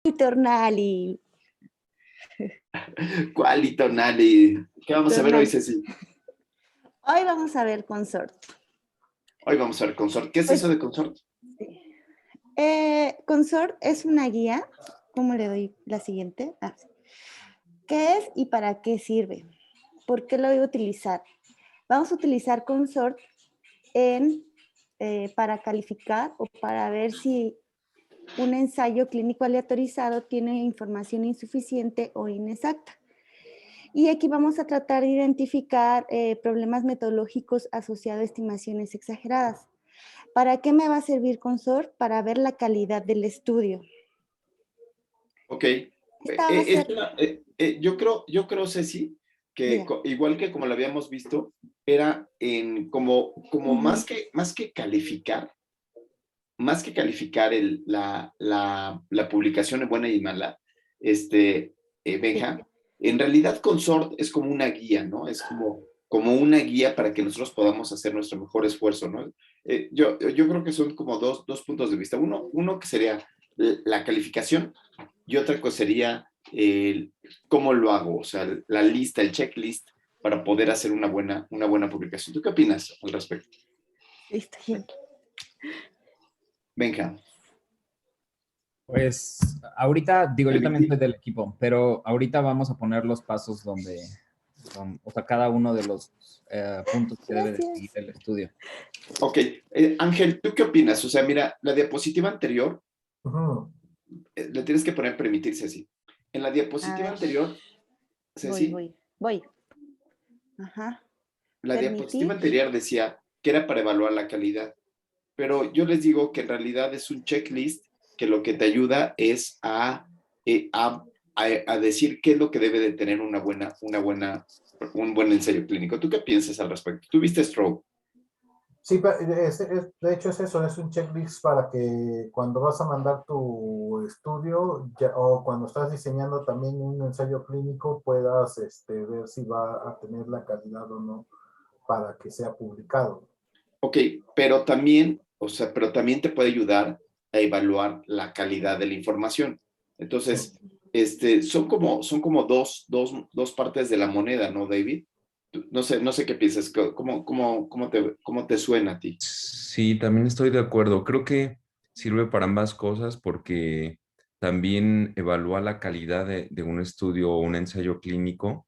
Tornali. ¿Cuál Tonali? ¿Qué vamos a ver hoy, Ceci? Hoy vamos a ver Consort. Hoy vamos a ver Consort. ¿Qué es eso de Consort? Consort es una guía. ¿Cómo le doy la siguiente? ¿Qué es y para qué sirve? ¿Por qué lo voy a utilizar? Vamos a utilizar Consort para calificar o para ver si un ensayo clínico aleatorizado tiene información insuficiente o inexacta. Y aquí vamos a tratar de identificar problemas metodológicos asociados a estimaciones exageradas. ¿Para qué me va a servir Consort? Para ver la calidad del estudio. Ok. Yo creo, Ceci, que igual que como lo habíamos visto, era como más que calificar, la publicación en buena y mala, Benja, en realidad Consort es como una guía, ¿no? Es como una guía para que nosotros podamos hacer nuestro mejor esfuerzo, ¿no? Yo creo que son como dos puntos de vista. Uno que sería la calificación y otra cosa sería cómo lo hago, o sea, la lista, el checklist para poder hacer una buena publicación. ¿Tú qué opinas al respecto? Listo, bien. Venga. Pues ahorita, digo, yo también soy del equipo, pero ahorita vamos a poner los pasos donde o sea, cada uno de los puntos que debe de seguir el estudio. Ok. Ángel, ¿tú qué opinas? O sea, mira, la diapositiva anterior, le tienes que poner permitirse así. En la diapositiva anterior, Ceci. Voy. Ajá. La diapositiva anterior decía que era para evaluar la calidad, pero yo les digo que en realidad es un checklist que lo que te ayuda es a decir qué es lo que debe de tener un buen ensayo clínico. ¿Tú qué piensas al respecto? ¿Tú viste Stroke? Sí, de hecho es eso, es un checklist para que cuando vas a mandar tu estudio o cuando estás diseñando también un ensayo clínico puedas ver si va a tener la calidad o no para que sea publicado. Ok, pero también te puede ayudar a evaluar la calidad de la información. Entonces, son como dos partes de la moneda, ¿no, David? No sé qué piensas. ¿Cómo te suena a ti? Sí, también estoy de acuerdo. Creo que sirve para ambas cosas porque también evalúa la calidad de un estudio o un ensayo clínico,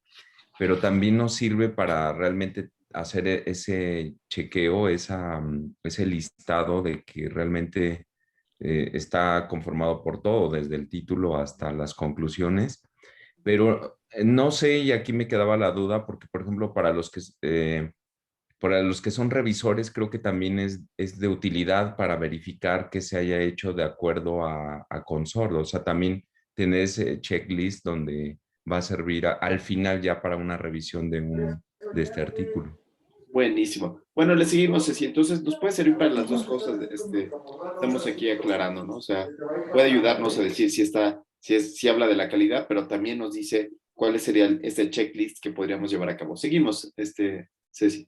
pero también nos sirve para realmente hacer ese chequeo, ese listado de que realmente está conformado por todo, desde el título hasta las conclusiones. Pero no sé, y aquí me quedaba la duda, porque por ejemplo, para los que son revisores, creo que también es de utilidad para verificar que se haya hecho de acuerdo a Consort. O sea, también tener ese checklist donde va a servir al final ya para una revisión de este artículo. Buenísimo. Bueno, le seguimos, Ceci. Entonces, nos puede servir para las dos cosas. Estamos aquí aclarando, ¿no? O sea, puede ayudarnos a decir si habla de la calidad, pero también nos dice cuál sería este checklist que podríamos llevar a cabo. Seguimos, Ceci.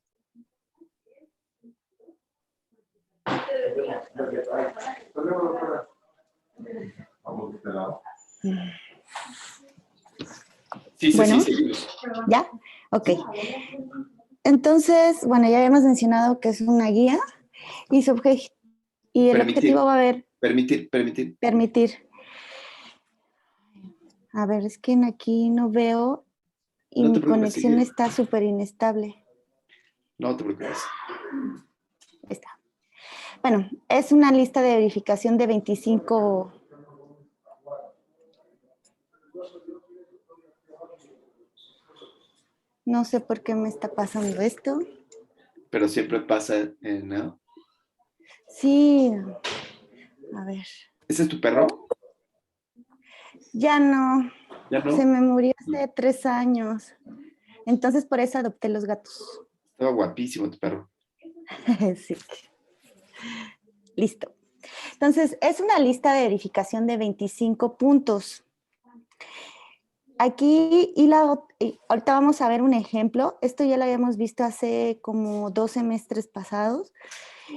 Sí, bueno, seguimos. ¿Ya? Ok. Entonces, bueno, ya habíamos mencionado que es una guía y el objetivo va a ser permitir. A ver, es que aquí no veo y mi conexión está súper inestable. No te preocupes. Está. Bueno, es una lista de verificación de 25. No sé por qué me está pasando esto. Pero siempre pasa, ¿no? Sí. A ver. ¿Ese es tu perro? Ya no. ¿Ya no? Se me murió hace 3 años. Entonces por eso adopté los gatos. Estaba guapísimo tu perro. Sí. Listo. Entonces, es una lista de verificación de 25 puntos. Aquí, ahorita vamos a ver un ejemplo. Esto ya lo habíamos visto hace como 2 semestres pasados.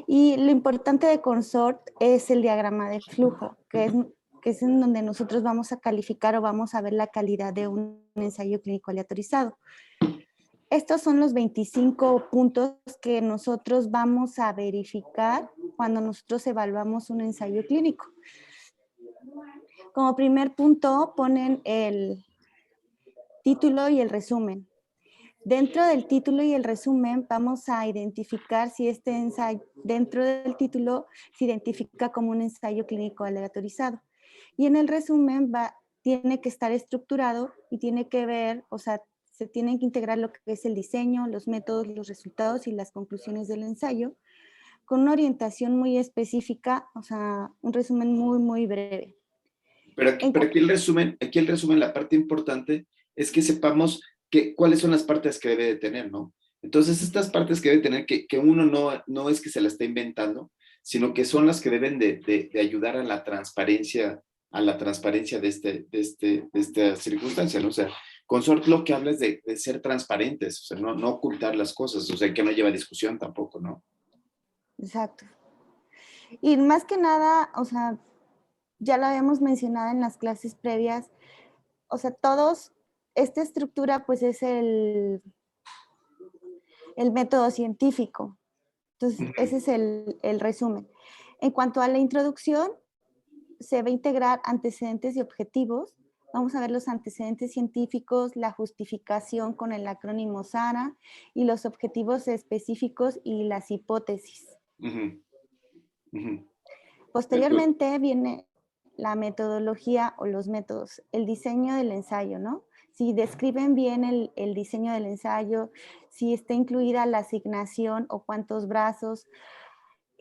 Y lo importante de Consort es el diagrama de flujo, que que es en donde nosotros vamos a calificar o vamos a ver la calidad de un ensayo clínico aleatorizado. Estos son los 25 puntos que nosotros vamos a verificar cuando nosotros evaluamos un ensayo clínico. Como primer punto ponen el título y el resumen. Dentro del título y el resumen vamos a identificar si este ensayo, dentro del título se identifica como un ensayo clínico aleatorizado. Y en el resumen tiene que estar estructurado y tiene que ver, o sea, se tienen que integrar lo que es el diseño, los métodos, los resultados y las conclusiones del ensayo con una orientación muy específica, o sea, un resumen muy, muy breve. Pero aquí el resumen, la parte importante es que sepamos cuáles son las partes que debe de tener, ¿no? Entonces, estas partes que debe tener, que uno no es que se la está inventando, sino que son las que deben de ayudar a la transparencia de esta circunstancia, ¿no? O sea, Consort lo que habla es de ser transparentes, o sea, no ocultar las cosas, o sea, que no lleva discusión tampoco, ¿no? Exacto. Y más que nada, o sea, ya lo habíamos mencionado en las clases previas, o sea, esta estructura pues es el método científico. Entonces, ese es el resumen. En cuanto a la introducción, se va a integrar antecedentes y objetivos. Vamos a ver los antecedentes científicos, la justificación con el acrónimo SARA y los objetivos específicos y las hipótesis. Posteriormente viene la metodología o los métodos, el diseño del ensayo, ¿no? Si describen bien el diseño del ensayo, si está incluida la asignación o cuántos brazos,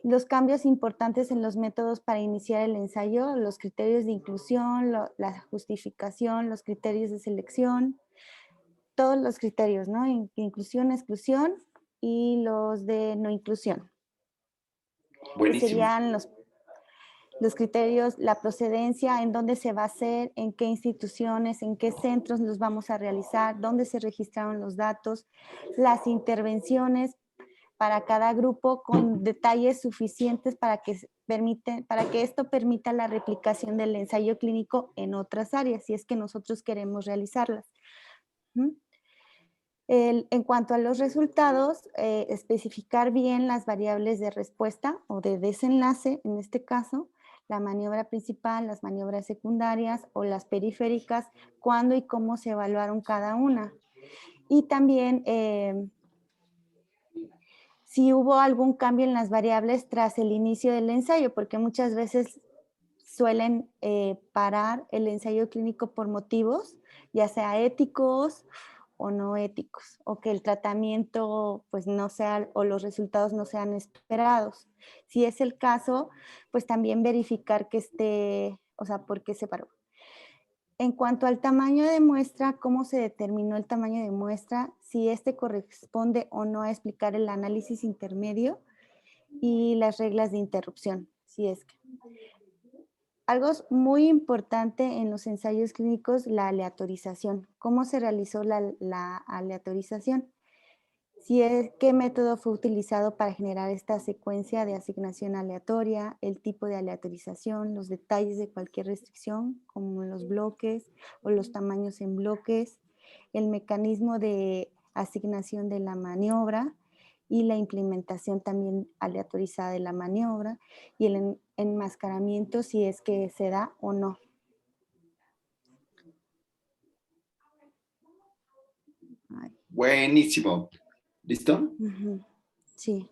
los cambios importantes en los métodos para iniciar el ensayo, los criterios de inclusión, la justificación, los criterios de selección, todos los criterios, ¿no? Inclusión, exclusión y los de no inclusión. Buenísimo. Que serían los criterios, la procedencia, en dónde se va a hacer, en qué instituciones, en qué centros los vamos a realizar, dónde se registraron los datos, las intervenciones para cada grupo con detalles suficientes para que esto permita la replicación del ensayo clínico en otras áreas, si es que nosotros queremos realizarlas. En cuanto a los resultados, especificar bien las variables de respuesta o de desenlace, en este caso, la maniobra principal, las maniobras secundarias o las periféricas, cuándo y cómo se evaluaron cada una. Y también si hubo algún cambio en las variables tras el inicio del ensayo, porque muchas veces suelen parar el ensayo clínico por motivos, ya sea éticos o no éticos, o que el tratamiento pues no sea, o los resultados no sean esperados. Si es el caso, pues también verificar que o sea, por qué se paró. En cuanto al tamaño de muestra, ¿cómo se determinó el tamaño de muestra? Si este corresponde o no a explicar el análisis intermedio y las reglas de interrupción, si es que. Algo muy importante en los ensayos clínicos, la aleatorización. ¿Cómo se realizó la aleatorización? ¿Qué método fue utilizado para generar esta secuencia de asignación aleatoria? El tipo de aleatorización, los detalles de cualquier restricción, como los bloques o los tamaños en bloques, el mecanismo de asignación de la maniobra y la implementación también aleatorizada de la maniobra y el enmascaramiento si es que se da o no. Buenísimo. ¿Listo? Sí.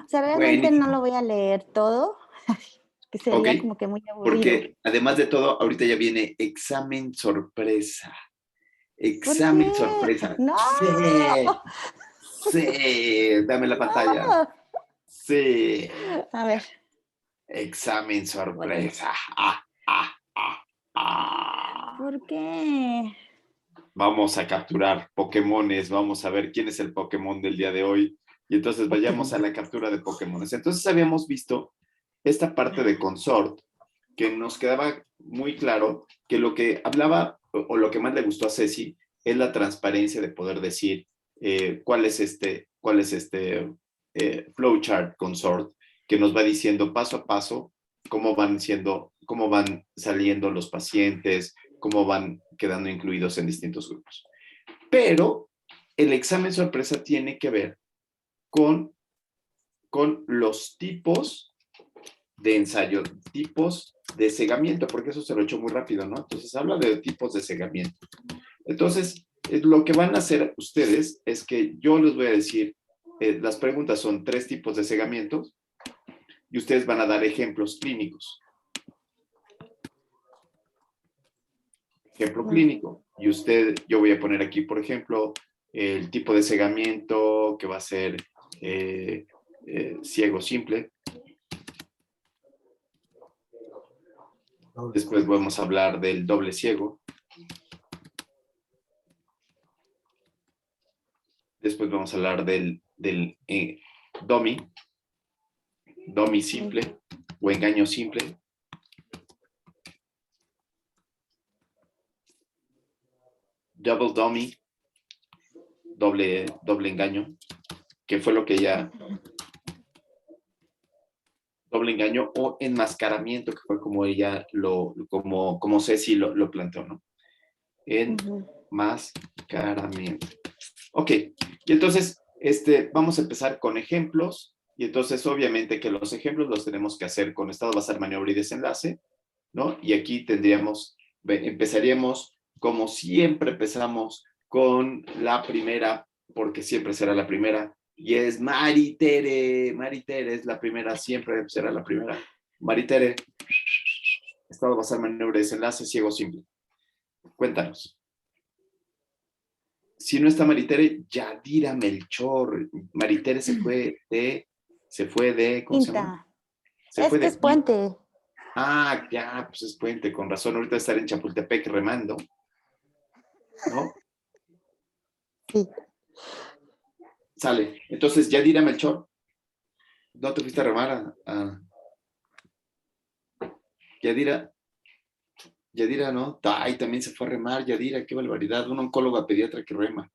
O sea, realmente no lo voy a leer todo, que sería como que muy aburrido. Porque además de todo, ahorita ya viene examen sorpresa. Examen sorpresa. ¡No! Sí, dame la pantalla. No. Sí. A ver. Examen sorpresa. ¿Por qué? Vamos a capturar Pokémones, vamos a ver quién es el Pokémon del día de hoy. Y entonces vayamos a la captura de Pokémones. Entonces habíamos visto esta parte de Consort, que nos quedaba muy claro que lo que hablaba, o lo que más le gustó a Ceci, es la transparencia de poder decir cuál es este flowchart Consort, que nos va diciendo paso a paso cómo van siendo cómo van saliendo los pacientes, cómo van quedando incluidos en distintos grupos. Pero el examen sorpresa tiene que ver con los tipos de ensayo, tipos de cegamiento, porque eso se lo he hecho muy rápido, ¿no? Entonces habla de tipos de cegamiento. Entonces, lo que van a hacer ustedes es que yo les voy a decir, las preguntas son 3 tipos de cegamientos y ustedes van a dar ejemplos clínicos. Ejemplo clínico. Y yo voy a poner aquí, por ejemplo, el tipo de cegamiento que va a ser ciego simple. Después vamos a hablar del doble ciego. Después vamos a hablar del DOMI simple o engaño simple. Double dummy, doble engaño, que fue lo que ella... Doble engaño o enmascaramiento, que fue como ella como Ceci lo planteó, ¿no? Enmascaramiento. Ok, y entonces vamos a empezar con ejemplos, y entonces obviamente que los ejemplos los tenemos que hacer con estado basal, maniobra y desenlace, ¿no? Y aquí empezaríamos como siempre empezamos con la primera, porque siempre será la primera, y es Maritere. Maritere es la primera, siempre será la primera. Maritere, estado basal, maniobra y desenlace, ciego simple. Cuéntanos. Si no está Maritere, Yadira Melchor. Maritere se fue de, ¿cómo se llama? Es Puente. Ah, ya, pues es Puente, con razón. Ahorita estar en Chapultepec remando, ¿no? Sí. Sale. Entonces, Yadira Melchor, ¿no te fuiste a remar Yadira, ¿no? Ay, también se fue a remar, Yadira, qué barbaridad. Un oncólogo pediatra que rema.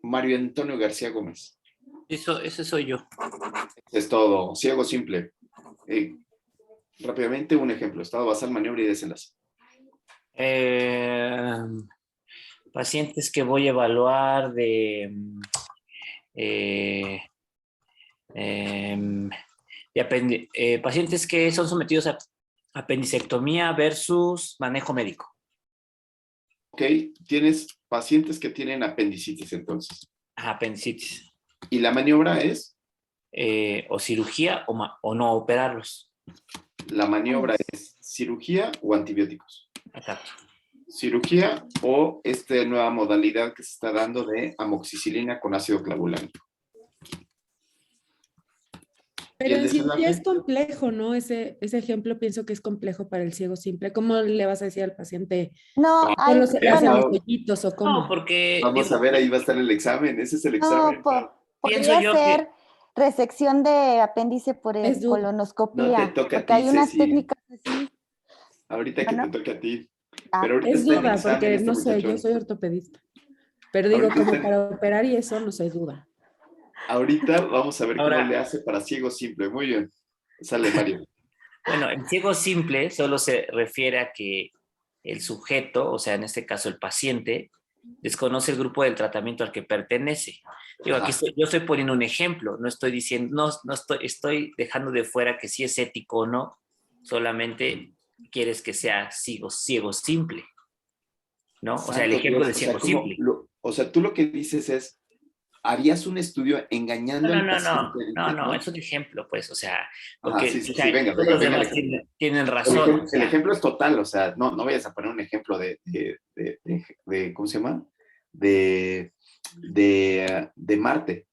Mario Antonio García Gómez. Ese soy yo. Es todo. Ciego simple. Rápidamente, un ejemplo. Estado basal, maniobra y desenlace. Pacientes que voy a evaluar pacientes que son sometidos a apendicectomía versus manejo médico. Ok, tienes pacientes que tienen apendicitis entonces. Apendicitis. ¿Y la maniobra es? O cirugía o no operarlos. La maniobra es cirugía o antibióticos. Exacto. Cirugía o esta nueva modalidad que se está dando de amoxicilina con ácido clavulánico. Pero en sí es complejo, ¿no? Ese ejemplo pienso que es complejo para el ciego simple. ¿Cómo le vas a decir al paciente? No, ¿Hacen los pollitos o cómo? No, porque... Vamos a ver, ahí va a estar el examen. Ese es el examen. Podría ser resección de apéndice por colonoscopía. No te toca porque a ti, hay unas Ceci. técnicas así. Ahorita que te toque a ti. Pero ahorita es está en duda, examen porque no sé, muchachón. yo soy ortopedista. Pero digo, Ahorita como para operar y eso, no sé, duda. Ahorita vamos a ver cómo le hace para ciego simple. Muy bien. Sale, Mario. Bueno, el ciego simple solo se refiere a que el sujeto, o sea, en este caso el paciente, desconoce el grupo del tratamiento al que pertenece. Digo, aquí yo estoy poniendo un ejemplo, no estoy diciendo, estoy dejando de fuera que si es ético o no, solamente quieres que sea ciego simple, ¿no? O sea, el ejemplo de ciego simple. O sea, tú lo que dices es, harías un estudio engañando al paciente. No, es un ejemplo, pues, o sea, porque venga, todos los demás tienen razón. El ejemplo es total, o sea, no vayas a poner un ejemplo de ¿cómo se llama? De Marte.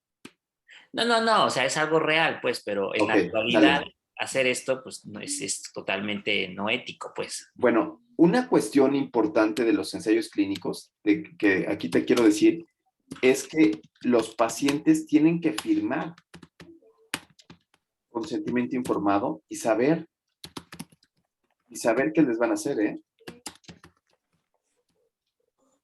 No, o sea, es algo real, pues, pero en la actualidad hacer esto, pues, no es totalmente no ético, pues. Bueno, una cuestión importante de los ensayos clínicos, que aquí te quiero decir, es que los pacientes tienen que firmar consentimiento informado y saber qué les van a hacer, ¿eh?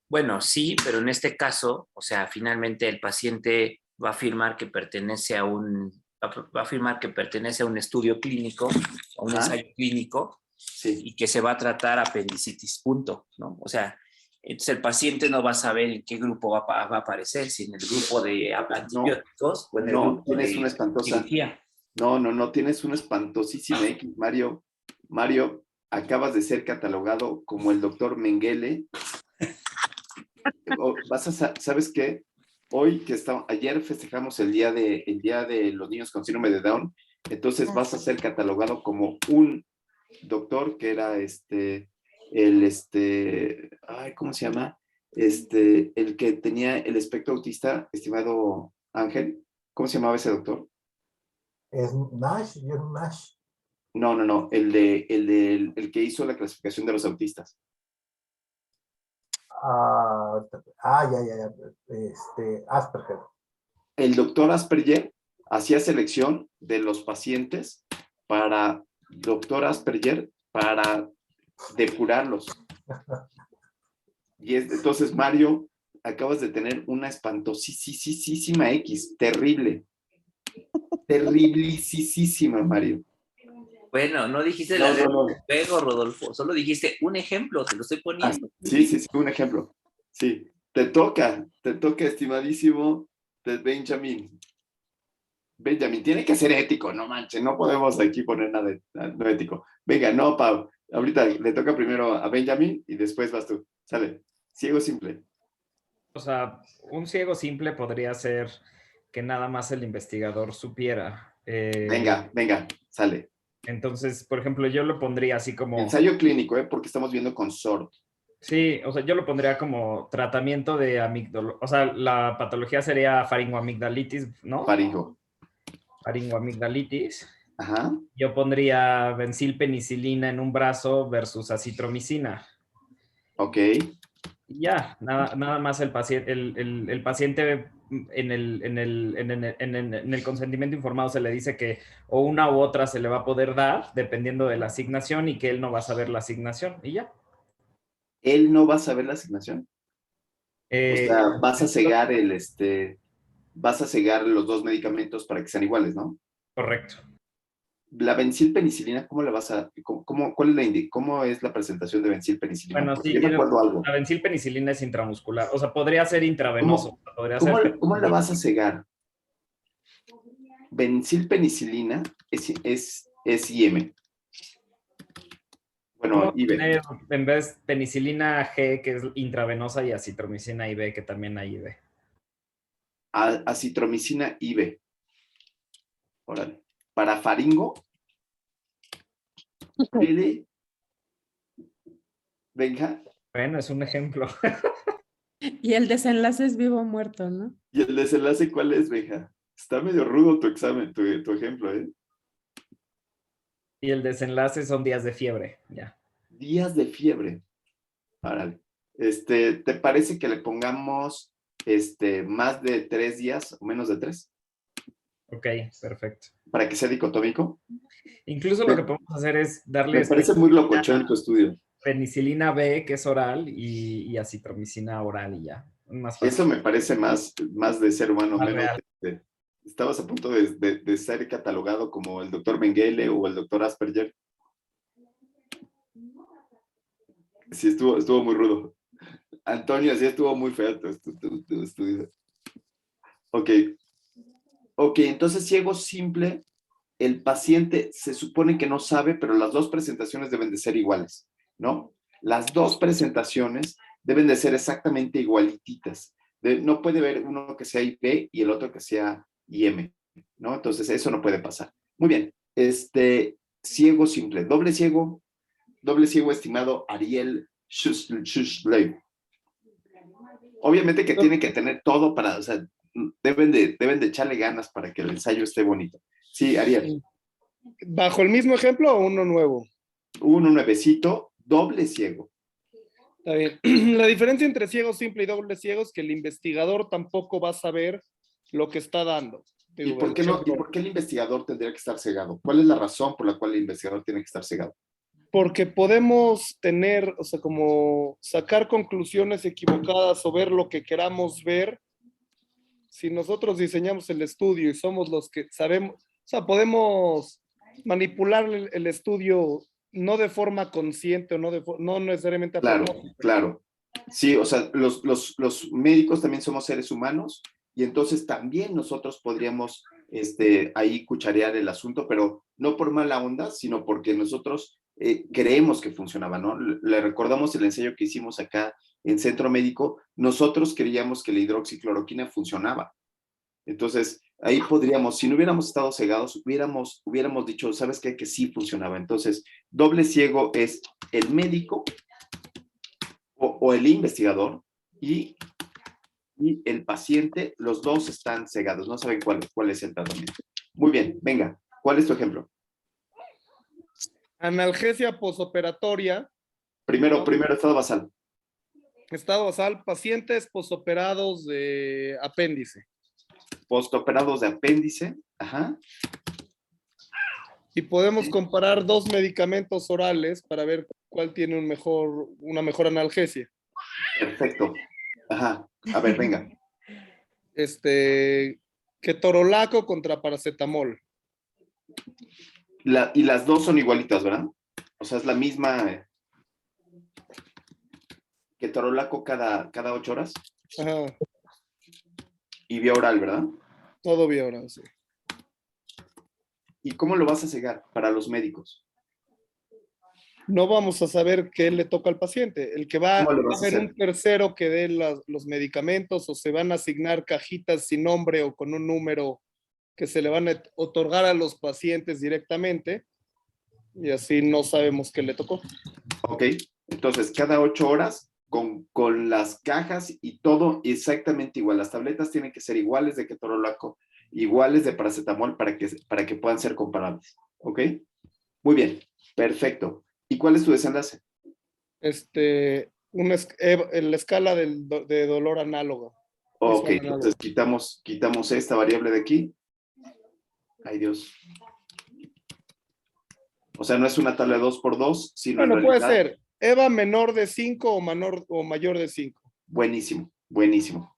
Bueno, sí, pero en este caso, o sea, finalmente el paciente va a afirmar que pertenece a un va a afirmar que pertenece a un estudio clínico, a un ensayo clínico, Sí. y que se va a tratar apendicitis, punto, ¿no? O sea, entonces el paciente no va a saber en qué grupo va a aparecer, si en el grupo de antibióticos o en el grupo tienes de una espantosa. cirugía. No, tienes una espantosísima X, Mario. Mario, acabas de ser catalogado como el doctor Mengele. ¿Sabes qué? Ayer festejamos el día de los niños con síndrome de Down, entonces vas a ser catalogado como un doctor que era ¿cómo se llama? El que tenía el espectro autista, estimado Ángel. ¿Cómo se llamaba ese doctor? ¿Es Nash? ¿John Nash? No, el que hizo la clasificación de los autistas. Ya. Asperger. El doctor Asperger hacía selección de los pacientes para depurarlos. Y entonces, Mario, acabas de tener una espantosísima X, terrible. Terriblisísima, Mario. Bueno, no dijiste la regla del juego, Rodolfo, solo dijiste un ejemplo, te lo estoy poniendo. Sí, un ejemplo. Sí, te toca, estimadísimo Benjamin. Benjamin, tiene que ser ético, no manches, no podemos aquí poner nada no ético. Venga, no, Pau, ahorita le toca primero a Benjamin y después vas tú. Sale, ciego simple. O sea, un ciego simple podría ser que nada más el investigador supiera. Venga, sale. Entonces, por ejemplo, yo lo pondría así como... Ensayo clínico, porque estamos viendo con SORD. Sí, o sea, yo lo pondría como tratamiento de amígdalo. O sea, la patología sería faringoamigdalitis, ¿no? Faringoamigdalitis. Ajá. Yo pondría benzilpenicilina en un brazo versus acitromicina. Ok. Y ya, nada más el paciente, el paciente en el consentimiento informado se le dice que o una u otra se le va a poder dar dependiendo de la asignación y que él no va a saber la asignación y ya. ¿Él no va a saber la asignación? O sea, vas a cegar los dos medicamentos para que sean iguales, ¿no? Correcto. La benzilpenicilina, ¿cómo es la presentación de benzilpenicilina? Bueno, porque sí, yo me acuerdo algo. la benzilpenicilina es intramuscular, o sea, podría ser intravenoso. ¿Cómo la vas a cegar? Benzilpenicilina es IM. Bueno, IV. En vez penicilina G, que es intravenosa, y acitromicina IV, que también hay IV. Acitromicina IV. Órale. Para faringo. ¿Really? Venga. Bueno, es un ejemplo. Y el desenlace es vivo o muerto, ¿no? ¿Y el desenlace cuál es, Benja? Está medio rudo tu examen, tu ejemplo, ¿eh? Y el desenlace son días de fiebre, ya. Días de fiebre. Órale. ¿Te parece que le pongamos más de 3 días o menos de 3? Ok, perfecto. ¿Para que sea dicotómico? Incluso lo que podemos hacer es darle... Me parece muy locochón tu estudio. Penicilina B, que es oral, y acitromicina oral y ya. Más fácil. Eso me parece más de ser humano, Más menos real. estabas a punto de ser catalogado como el doctor Mengele o el doctor Asperger. Sí, estuvo muy rudo. Antonio, sí estuvo muy feo tu estudio. Ok, entonces ciego simple, el paciente se supone que no sabe, pero las dos presentaciones deben de ser iguales, ¿no? Las dos presentaciones deben de ser exactamente igualititas. No puede haber uno que sea IB y el otro que sea IM, ¿no? Entonces eso no puede pasar. Muy bien, ciego simple, doble ciego estimado Ariel Schuschleib. Obviamente que tiene que tener todo para, o sea, deben de echarle ganas para que el ensayo esté bonito. Sí, Ariel. ¿Bajo el mismo ejemplo o uno nuevo? Uno nuevecito, doble ciego. Está bien. La diferencia entre ciego simple y doble ciego es que el investigador tampoco va a saber lo que está dando. ¿Y por qué el investigador tendría que estar cegado? ¿Cuál es la razón por la cual el investigador tiene que estar cegado? Porque podemos tener, o sea, como sacar conclusiones equivocadas o ver lo que queramos ver. Si nosotros diseñamos el estudio y somos los que sabemos, sea, podemos manipular el estudio no de forma consciente o no necesariamente a Claro, propósito. claro. Sí, o sea, los médicos también somos seres humanos y entonces también nosotros podríamos ahí cucharear el asunto, pero no por mala onda, sino porque nosotros creemos que funcionaba, ¿no? Le recordamos el ensayo que hicimos acá en Centro Médico, nosotros creíamos que la hidroxicloroquina funcionaba. Entonces, ahí podríamos, si no hubiéramos estado cegados, hubiéramos dicho, ¿sabes qué? Que sí funcionaba. Entonces, doble ciego es el médico o el investigador y el paciente, los dos están cegados, no saben cuál es el tratamiento. Muy bien, venga, ¿cuál es tu ejemplo? Analgesia posoperatoria. Primero estado basal. Estado basal, pacientes posoperados de apéndice. Postoperados de apéndice, ajá. Y podemos comparar dos medicamentos orales para ver cuál tiene una mejor analgesia. Perfecto. Ajá. A ver, venga. Ketorolaco contra paracetamol. Y las dos son igualitas, ¿verdad? O sea, es la misma ketorolaco cada 8 horas. Ajá. Y vía oral, ¿verdad? Todo vía oral, sí. ¿Y cómo lo vas a cegar para los médicos? No vamos a saber qué le toca al paciente. El que va a haber un tercero que dé los medicamentos o se van a asignar cajitas sin nombre o con un número que se le van a otorgar a los pacientes directamente y así no sabemos qué le tocó. Ok, entonces cada 8 horas con las cajas y todo exactamente igual. Las tabletas tienen que ser iguales de ketorolaco, iguales de paracetamol para que puedan ser comparables. ¿Ok? Muy bien, perfecto. ¿Y cuál es tu desenlace? La escala de dolor análoga. Ok, entonces quitamos esta variable de aquí. Ay, Dios. O sea, no es una tabla de 2x2, sino bueno, en realidad... puede ser EVA menor de 5 o mayor de 5. Buenísimo, buenísimo.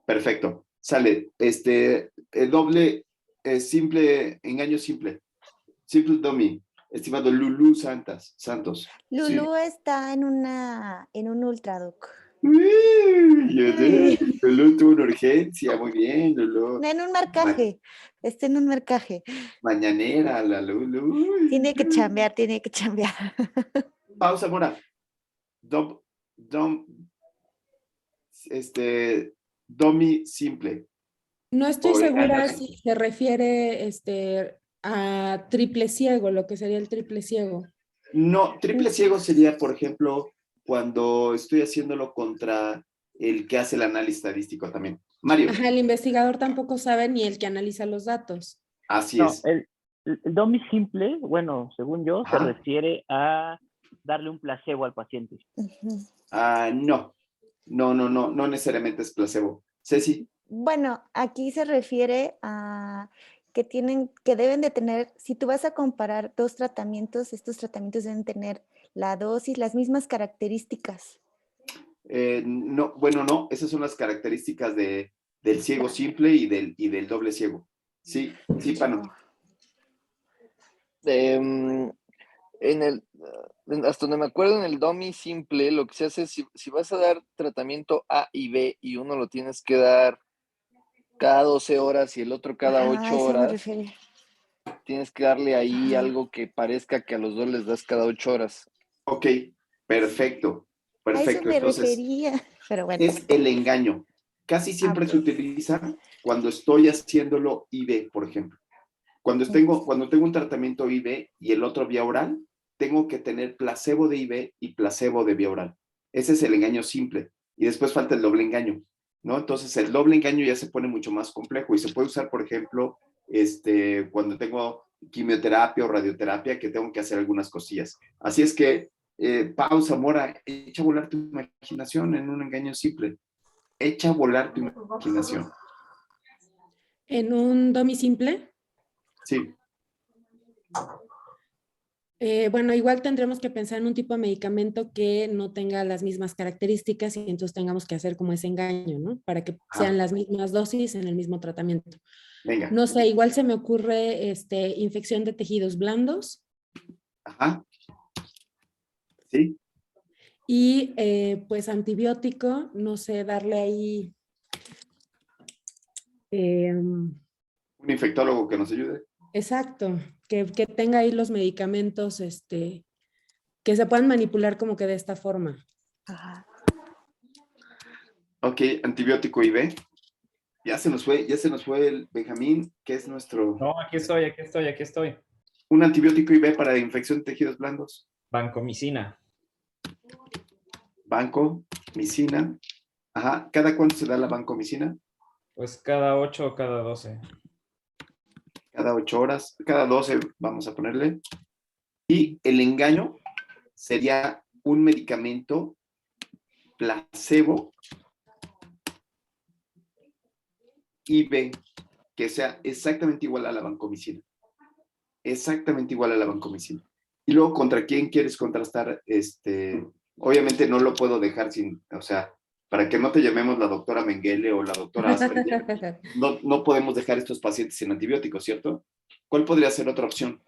Perfecto. Sale, el doble, simple, engaño simple. Simple dummy. Estimado Lulú Santos. Lulú está en un ultradoc. Lulú tuvo una urgencia, muy bien, Lulú. En un marcaje, está en un marcaje. Mañanera, la Lulú. Tiene que chambear. Pausa, Mora. Dummy simple. No estoy segura si se refiere a triple ciego, lo que sería el triple ciego. No, triple ciego sería, por ejemplo, cuando estoy haciéndolo contra el que hace el análisis estadístico también. Mario. Ajá, el investigador tampoco sabe ni el que analiza los datos. Así es. El dummy simple, bueno, según yo, se refiere a darle un placebo al paciente. No necesariamente es placebo. Ceci. Bueno, aquí se refiere a que deben de tener, si tú vas a comparar dos tratamientos, estos tratamientos deben tener la dosis, las mismas características. No, esas son las características del ciego simple y del doble ciego. Sí, Pano. Hasta donde me acuerdo, en el dummy simple, lo que se hace es, si vas a dar tratamiento A y B y uno lo tienes que dar cada 12 horas y el otro cada 8 horas, tienes que darle ahí algo que parezca que a los dos les das cada 8 horas. Ok, perfecto. A eso me refería, pero bueno. Es el engaño. Casi siempre se utiliza cuando estoy haciéndolo IV, por ejemplo. Cuando tengo un tratamiento IV y el otro vía oral, tengo que tener placebo de IV y placebo de vía oral. Ese es el engaño simple. Y después falta el doble engaño, ¿no? Entonces, el doble engaño ya se pone mucho más complejo y se puede usar, por ejemplo, cuando tengo quimioterapia o radioterapia, que tengo que hacer algunas cosillas. Así es que, pausa, Mora, echa a volar tu imaginación en un engaño simple. Echa a volar tu imaginación. ¿En un dummy simple? Sí. Bueno, igual tendremos que pensar en un tipo de medicamento que no tenga las mismas características y entonces tengamos que hacer como ese engaño, ¿no? Para que sean las mismas dosis en el mismo tratamiento. Venga. No sé, igual se me ocurre infección de tejidos blandos. Ajá. Sí. Y pues antibiótico, no sé, darle ahí... un infectólogo que nos ayude. Exacto, que tenga ahí los medicamentos que se puedan manipular como que de esta forma. Ajá. Ok, antibiótico IV. Ya se nos fue el Benjamín, que es nuestro... No, aquí estoy. Un antibiótico IV para infección de tejidos blandos. Vancomicina. Vancomicina. Ajá. ¿Cada cuánto se da la vancomicina? Pues cada 8 o cada 12. Cada 8 horas, cada 12 vamos a ponerle. Y el engaño sería un medicamento placebo IV que sea exactamente igual a la vancomicina. Exactamente igual a la vancomicina. Y luego, ¿contra quién quieres contrastar? Obviamente no lo puedo dejar sin, o sea, para que no te llamemos la doctora Mengele o la doctora Asperger, no podemos dejar estos pacientes sin antibióticos, ¿cierto? ¿Cuál podría ser otra opción?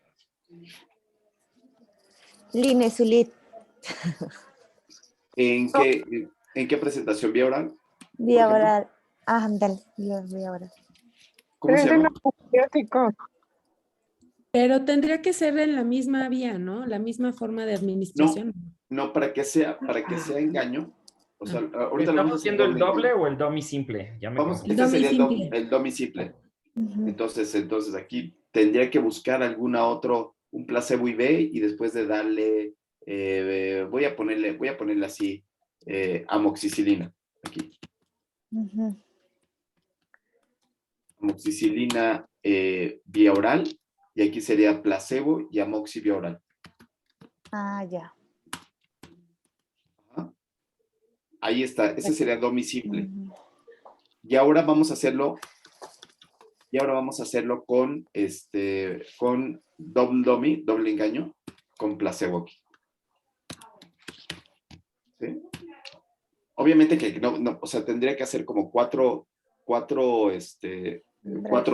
Linezolid. ¿En qué presentación? ¿Vía oral? Vía oral. Ah, ándale, vía oral. ¿Cómo se llama? Antibiótico. Pero tendría que ser en la misma vía, ¿no? La misma forma de administración. No, para que sea engaño. O sea, ahorita ¿Estamos haciendo el doble o el domi simple? Ya me confundí. Este sería el domi simple. Entonces aquí tendría que buscar un placebo IV y después de darle, voy a ponerle así, amoxicilina. Aquí. Amoxicilina vía oral, y aquí sería placebo y amoxi vía oral. Ah, ya. Ajá. Ahí está, ese sería domi simple. Y ahora vamos a hacerlo con doble domi, doble engaño, con placebo aquí. ¿Sí? Obviamente que no, o sea, tendría que hacer como cuatro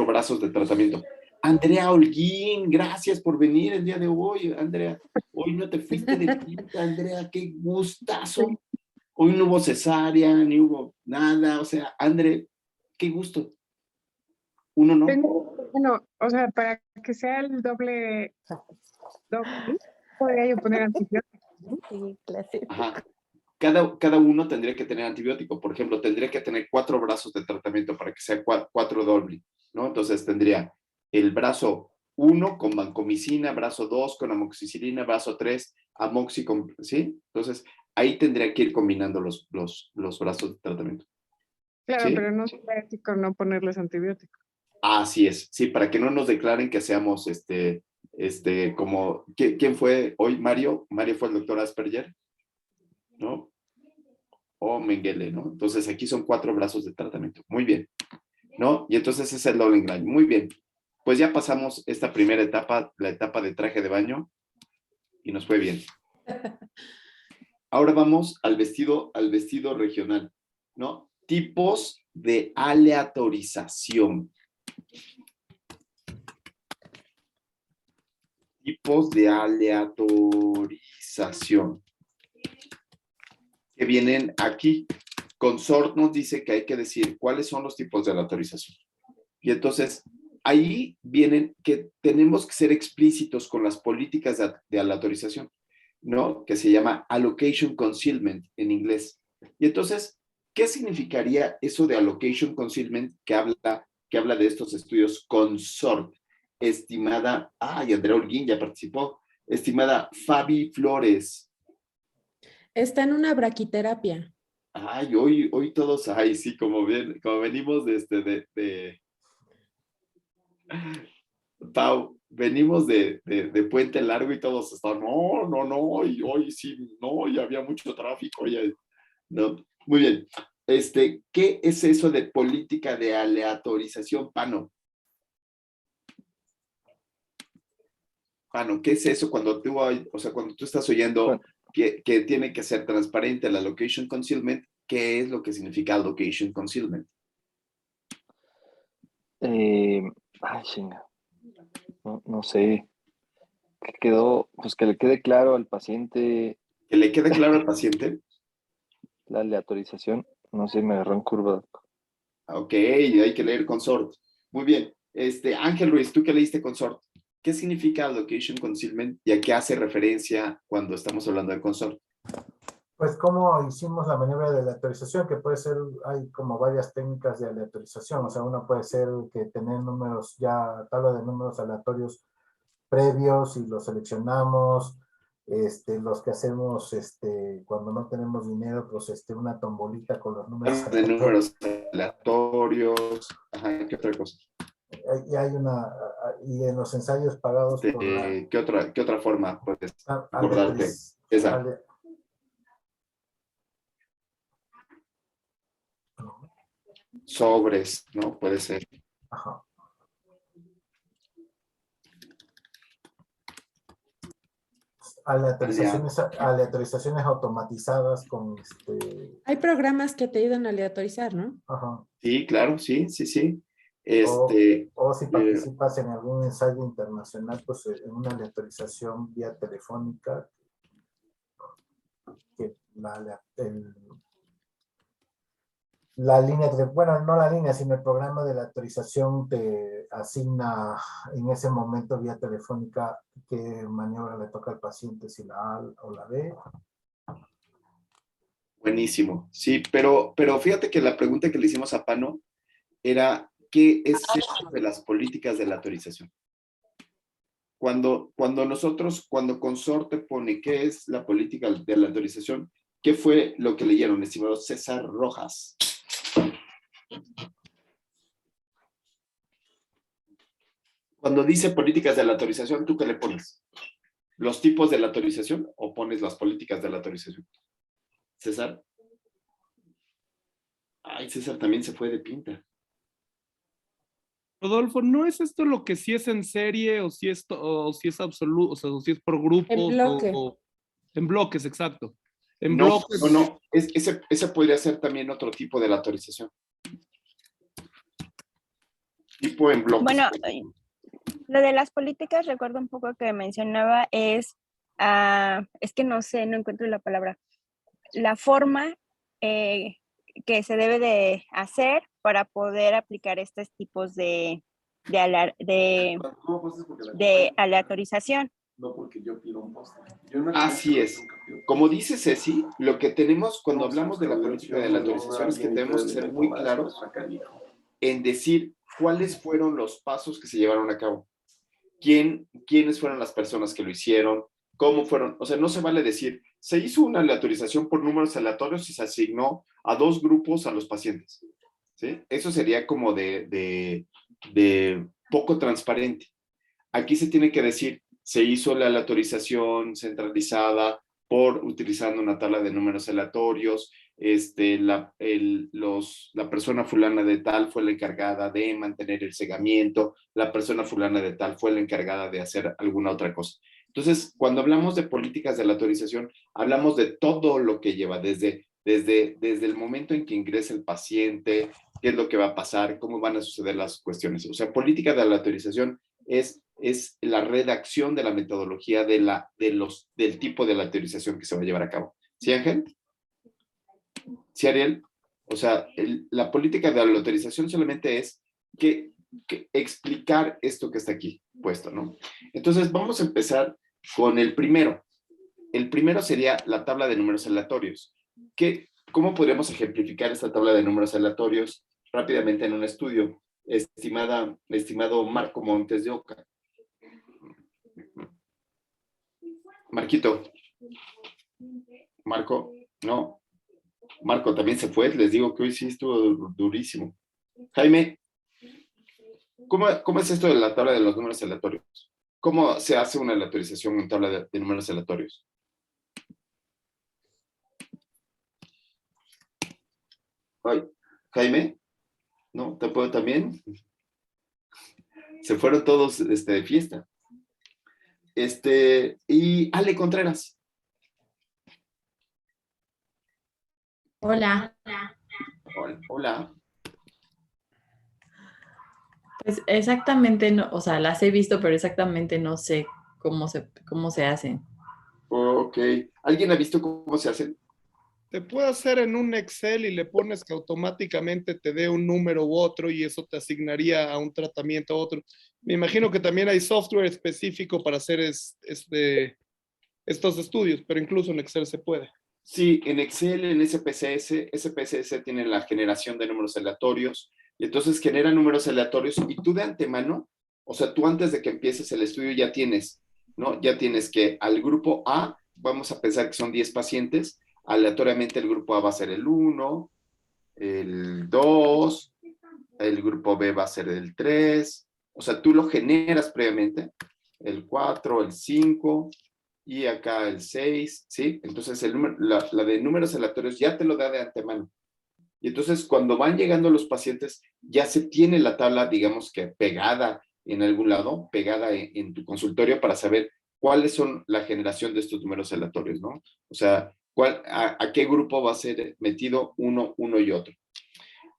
brazos de tratamiento. Andrea Holguín, gracias por venir el día de hoy. Andrea, hoy no te fuiste de pinta, Andrea, qué gustazo. Hoy no hubo cesárea, ni hubo nada. O sea, Andrea, qué gusto. Uno no. Bueno, o sea, para que sea el doble, podría yo poner antibiótico, ¿no? Sí, clásico. Ajá. Cada uno tendría que tener antibiótico. Por ejemplo, tendría que tener 4 brazos de tratamiento para que sea 4 doble, ¿no? Entonces tendría el brazo 1 con vancomicina, brazo 2 con amoxicilina, brazo 3 amoxi, ¿sí? Entonces ahí tendría que ir combinando los brazos de tratamiento. Claro, ¿Sí? pero no es ético no ponerles antibiótico. Así es, sí, para que no nos declaren que seamos como, ¿quién fue hoy? Mario fue el doctor Asperger, ¿no? O Mengele, ¿no? Entonces aquí son 4 brazos de tratamiento. Muy bien, ¿no? Y entonces ese es el doble engaño. Muy bien. Pues ya pasamos esta primera etapa, la etapa de traje de baño, y nos fue bien. Ahora vamos al vestido regional, ¿no? Tipos de aleatorización. Tipos de aleatorización que vienen aquí. Consort nos dice que hay que decir cuáles son los tipos de aleatorización. Y entonces, ahí vienen que tenemos que ser explícitos con las políticas de aleatorización, ¿no? Que se llama allocation concealment en inglés. Y entonces, ¿qué significaría eso de allocation concealment que habla de estos estudios Consort? Estimada, Andrea Holguín ya participó, estimada Fabi Flores. Está en una braquiterapia. Hoy todos, sí, como venimos Pau, venimos de Puente Largo y todos están, no, y hoy sí, no, y había mucho tráfico, no, muy bien. ¿Qué es eso de política de aleatorización, Pano? Pano, ¿qué es eso cuando tú, o sea, cuando tú estás oyendo que tiene que ser transparente la location concealment? ¿Qué es lo que significa location concealment? Ay, chinga. No sé. Que quedó, pues que le quede claro al paciente. ¿Que le quede claro al paciente? La aleatorización, no sé, me agarró en curva. Ok, hay que leer consort. Muy bien. Ángel Ruiz, tú que leíste consort, ¿qué significa location concealment y a qué hace referencia cuando estamos hablando de consort? Pues como hicimos la maniobra de aleatorización, que puede ser, hay como varias técnicas de aleatorización, o sea, una puede ser que tener números ya, tabla de números aleatorios previos y los seleccionamos, los que hacemos cuando no tenemos dinero, pues una tombolita con los números De números aleatorios, ajá, ¿qué otra cosa? Y en los ensayos pagados por la... ¿Qué otra forma puedes acordarte? Esa. Sobres, ¿no? Puede ser. Ajá. Aleatorizaciones automatizadas con Hay programas que te ayudan a aleatorizar, ¿no? Ajá. Sí, claro, sí. O si participas en algún ensayo internacional, pues en una aleatorización vía telefónica, que la línea, bueno, no la línea, sino el programa de la autorización te asigna en ese momento vía telefónica qué maniobra le toca al paciente, si la A o la B. Buenísimo, sí, pero fíjate que la pregunta que le hicimos a Pano era, ¿qué es esto de las políticas de la autorización? Cuando Consort te pone qué es la política de la autorización, ¿qué fue lo que leyeron, estimado César Rojas? Cuando dice políticas de la autorización, ¿tú qué le pones? ¿Los tipos de la autorización o pones las políticas de la autorización? César. Ay, César también se fue de pinta. Rodolfo, ¿no es esto lo que sí es en serie o si es absoluto, o sea, o si es por grupos? En bloque. En bloques, exacto. En No, bloques. no. Ese podría ser también otro tipo de la autorización. Tipo en bloques. Bueno, lo de las políticas, recuerdo un poco que mencionaba, es que no sé, no encuentro la palabra. La forma que se debe de hacer para poder aplicar estos tipos de aleatorización. No, porque yo pido un postre. Así es. Como dice Ceci, lo que tenemos cuando hablamos de la política de la autorización es que tenemos que ser muy claros en decir cuáles fueron los pasos que se llevaron a cabo. ¿Quiénes fueron las personas que lo hicieron? ¿Cómo fueron? O sea, no se vale decir, se hizo una aleatorización por números aleatorios y se asignó a 2 grupos a los pacientes. ¿Sí? Eso sería como de poco transparente. Aquí se tiene que decir, se hizo la aleatorización centralizada por utilizando una tabla de números aleatorios, la persona fulana de tal fue la encargada de mantener el segamiento, la persona fulana de tal fue la encargada de hacer alguna otra cosa. Entonces, cuando hablamos de políticas de aleatorización, hablamos de todo lo que lleva, desde el momento en que ingresa el paciente, qué es lo que va a pasar, cómo van a suceder las cuestiones. O sea, política de aleatorización es la redacción de la metodología del tipo de aleatorización que se va a llevar a cabo. ¿Sí, Ángel? ¿Sí, Ariel? O sea, la política de aleatorización solamente es que explicar esto que está aquí puesto, ¿no? Entonces, vamos a empezar con el primero. El primero sería la tabla de números aleatorios. ¿Cómo podríamos ejemplificar esta tabla de números aleatorios rápidamente en un estudio? Estimado Marco Montes de Oca. Marquito. Marco, no. Marco también se fue, les digo que hoy sí estuvo durísimo. Jaime, ¿cómo es esto de la tabla de los números aleatorios? ¿Cómo se hace una aleatorización en tabla de números aleatorios? Ay, Jaime, ¿no? ¿Te puedo también? Se fueron todos de fiesta. Y Ale Contreras. Hola. Hola. Pues exactamente, no, o sea, las he visto, pero exactamente no sé cómo se hacen. Ok. ¿Alguien ha visto cómo se hacen? Te puede hacer en un Excel y le pones que automáticamente te dé un número u otro y eso te asignaría a un tratamiento u otro. Me imagino que también hay software específico para hacer estos estudios, pero incluso en Excel se puede. Sí, en Excel, en SPSS tiene la generación de números aleatorios y entonces genera números aleatorios y tú de antemano, o sea, tú antes de que empieces el estudio ya tienes, ¿no? Ya tienes que al grupo A, vamos a pensar que son 10 pacientes, aleatoriamente el grupo A va a ser el 1, el 2, el grupo B va a ser el 3, o sea, tú lo generas previamente, el 4, el 5, y acá el 6, ¿sí? Entonces la de números aleatorios ya te lo da de antemano. Y entonces cuando van llegando los pacientes, ya se tiene la tabla, digamos que pegada en algún lado, pegada en tu consultorio para saber cuáles son la generación de estos números aleatorios, ¿no? O sea, a qué grupo va a ser metido uno y otro.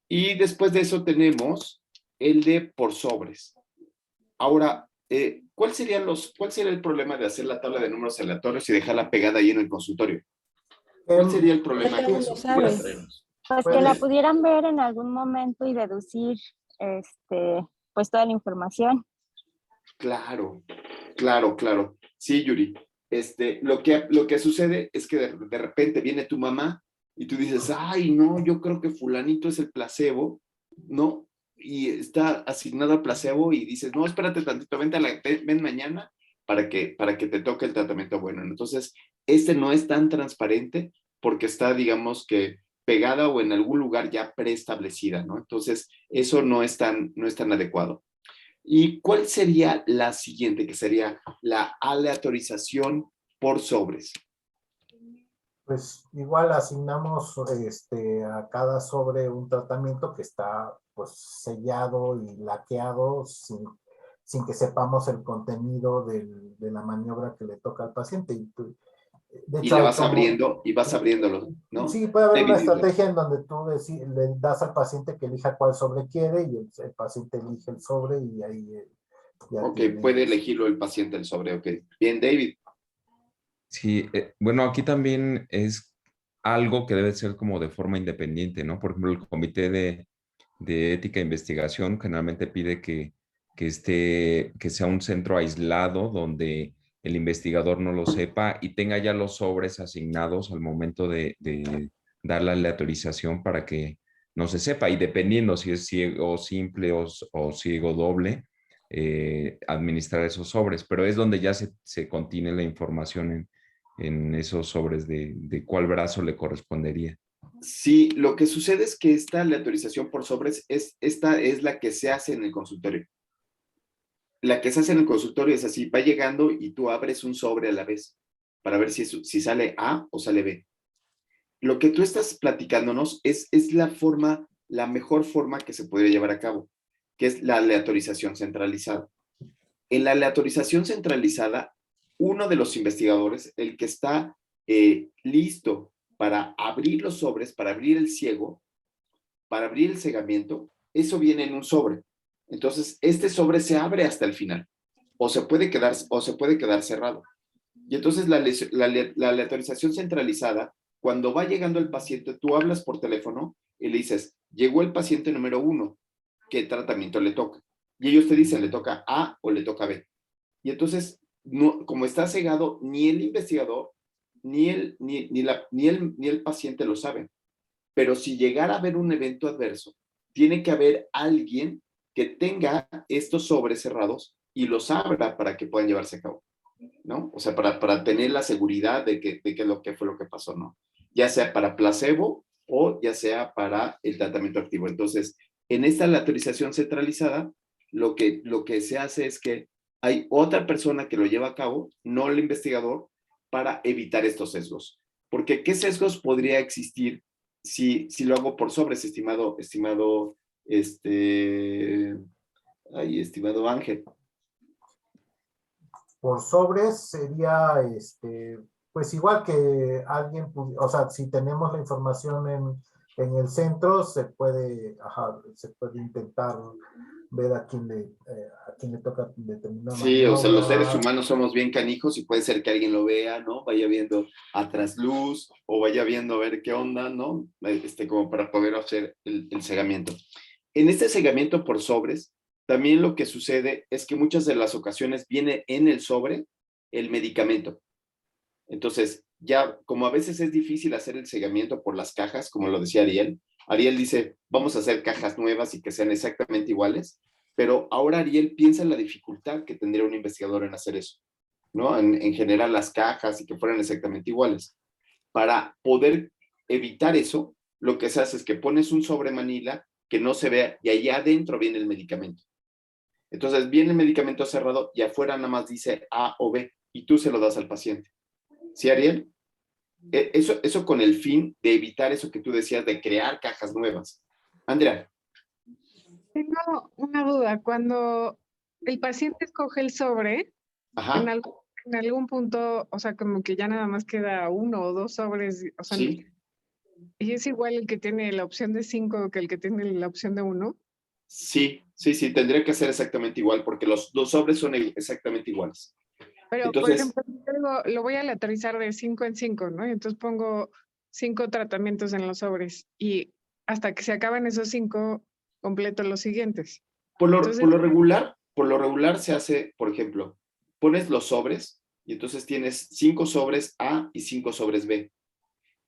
Y después de eso tenemos el de por sobres. Ahora, ¿cuál sería el problema de hacer la tabla de números aleatorios y dejarla pegada ahí en el consultorio? ¿Cuál sería el problema que eso pudiera traernos? Pues que la pudieran ver en algún momento y deducir pues toda la información. Claro. Sí, Yuri. Lo que sucede es que de repente viene tu mamá y tú dices, ay, no, yo creo que fulanito es el placebo, ¿no? Y está asignado al placebo y dices, no, espérate tantito, ven mañana para que te toque el tratamiento bueno. Entonces, no es tan transparente porque está, digamos que pegada o en algún lugar ya preestablecida, ¿no? Entonces, eso no es tan adecuado. ¿Y cuál sería la siguiente, que sería la aleatorización por sobres? Pues igual asignamos a cada sobre un tratamiento que está pues sellado y laqueado sin que sepamos el contenido de la maniobra que le toca al paciente. De hecho, y le vas abriendo y vas abriéndolo, ¿no? Sí, puede haber una estrategia en donde tú le das al paciente que elija cuál sobre quiere y el paciente elige el sobre y ahí ya ok, tiene. puede elegirlo el paciente el sobre, ok. Bien, David. Sí, bueno, aquí también es algo que debe ser como de forma independiente, ¿no? Por ejemplo, el Comité de Ética e Investigación generalmente pide que sea un centro aislado donde el investigador no lo sepa y tenga ya los sobres asignados al momento de dar la aleatorización para que no se sepa. Y dependiendo si es ciego simple o ciego doble, administrar esos sobres. Pero es donde ya se contiene la información en esos sobres de cuál brazo le correspondería. Sí, lo que sucede es que esta aleatorización por sobres esta es la que se hace en el consultorio. La que se hace en el consultorio es así, va llegando y tú abres un sobre a la vez para ver si sale A o sale B. Lo que tú estás platicándonos es la mejor forma que se podría llevar a cabo, que es la aleatorización centralizada. En la aleatorización centralizada, uno de los investigadores, el que está listo para abrir los sobres, para abrir el ciego, para abrir el cegamiento, eso viene en un sobre. Entonces, este sobre se abre hasta el final, o se puede quedar cerrado. Y entonces la aleatorización centralizada, cuando va llegando el paciente, tú hablas por teléfono y le dices, llegó el paciente número 1, ¿qué tratamiento le toca? Y ellos te dicen, le toca A o le toca B. Y entonces, no, como está cegado, ni el investigador, ni el paciente lo saben. Pero si llegara a haber un evento adverso, tiene que haber alguien que tenga estos sobres cerrados y los abra para que puedan llevarse a cabo, ¿no? O sea, para tener la seguridad de que fue lo que pasó, ¿no? Ya sea para placebo o ya sea para el tratamiento activo. Entonces, en esta aleatorización centralizada, lo que se hace es que hay otra persona que lo lleva a cabo, no el investigador, para evitar estos sesgos. Porque, ¿qué sesgos podría existir si lo hago por sobres, estimado estimado Ángel? por sobres sería, pues igual que alguien, o sea, si tenemos la información en el centro, se puede intentar ver a quién le toca determinada Sí, o sea, los seres maniobra. humanos somos bien canijos y puede ser que alguien lo vea, ¿no? Vaya viendo a trasluz o vaya viendo a ver qué onda, ¿no? Como para poder hacer el cegamiento. En este cegamiento por sobres, también lo que sucede es que muchas de las ocasiones viene en el sobre el medicamento. Entonces, ya como a veces es difícil hacer el cegamiento por las cajas, como lo decía Ariel dice, vamos a hacer cajas nuevas y que sean exactamente iguales, pero ahora Ariel piensa en la dificultad que tendría un investigador en hacer eso, ¿no? En generar las cajas y que fueran exactamente iguales. Para poder evitar eso, lo que se hace es que pones un sobre manila que no se vea y allá adentro viene el medicamento. Entonces viene el medicamento cerrado y afuera nada más dice A o B y tú se lo das al paciente. ¿Sí, Ariel? Eso con el fin de evitar eso que tú decías de crear cajas nuevas. Andrea. Tengo una duda. Cuando el paciente escoge el sobre, en algún punto, o sea, como que ya nada más queda 1 o 2 sobres, o sea, ¿sí? ¿Y es igual el que tiene la opción de 5 que el que tiene la opción de 1? Sí, tendría que ser exactamente igual porque los dos sobres son exactamente iguales. Pero, entonces, por ejemplo, lo voy a aleatorizar de 5 en 5, ¿no? Y entonces pongo 5 tratamientos en los sobres y hasta que se acaben esos 5, completo los siguientes. Por lo regular se hace, por ejemplo, pones los sobres y entonces tienes 5 sobres A y 5 sobres B.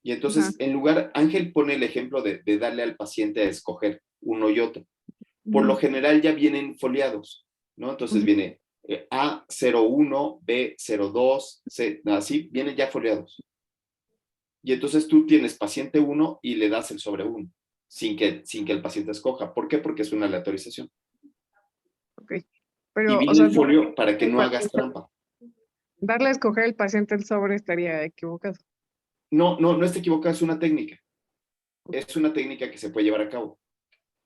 Y entonces, en lugar, Ángel pone el ejemplo de darle al paciente a escoger uno y otro. Por lo general ya vienen foliados, ¿no? Entonces viene A01, B02, C, así, vienen ya foliados. Y entonces tú tienes paciente 1 y le das el sobre 1, sin que el paciente escoja. ¿Por qué? Porque es una aleatorización. Ok. Pero, y viene el folio para que no hagas trampa. Darle a escoger al paciente el sobre estaría equivocado. No está equivocado, es una técnica. Es una técnica que se puede llevar a cabo.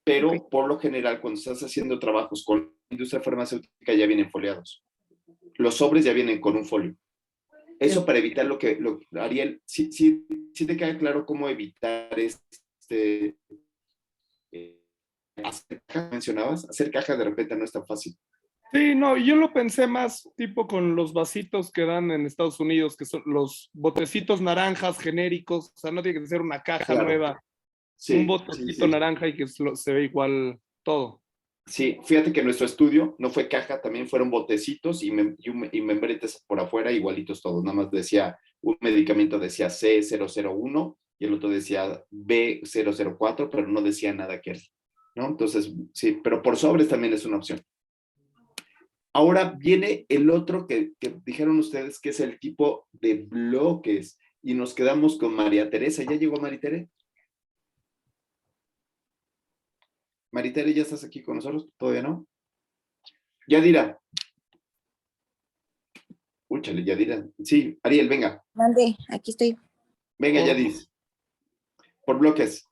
Pero por lo general, cuando estás haciendo trabajos con la industria farmacéutica, ya vienen foliados. Los sobres ya vienen con un folio. Eso para evitar Ariel, sí te queda claro cómo evitar hacer cajas, mencionabas, hacer cajas de repente no es tan fácil. Sí, no, yo lo pensé más tipo con los vasitos que dan en Estados Unidos, que son los botecitos naranjas genéricos, o sea, no tiene que ser una caja nueva, sí, un botecito naranja y que se ve igual todo. Sí, fíjate que nuestro estudio no fue caja, también fueron botecitos y membretes por afuera, igualitos todos. Nada más decía, un medicamento decía C001 y el otro decía B004, pero no decía nada que era, ¿no? Entonces, sí, pero por sobres también es una opción. Ahora viene el otro que dijeron ustedes, que es el tipo de bloques. Y nos quedamos con María Teresa. ¿Ya llegó María Teresa? Maritere, ¿ya estás aquí con nosotros? ¿Todavía no? Yadira. Úchale, Yadira. Sí, Ariel, venga. Mande, aquí estoy. Venga, Yadis. Por bloques.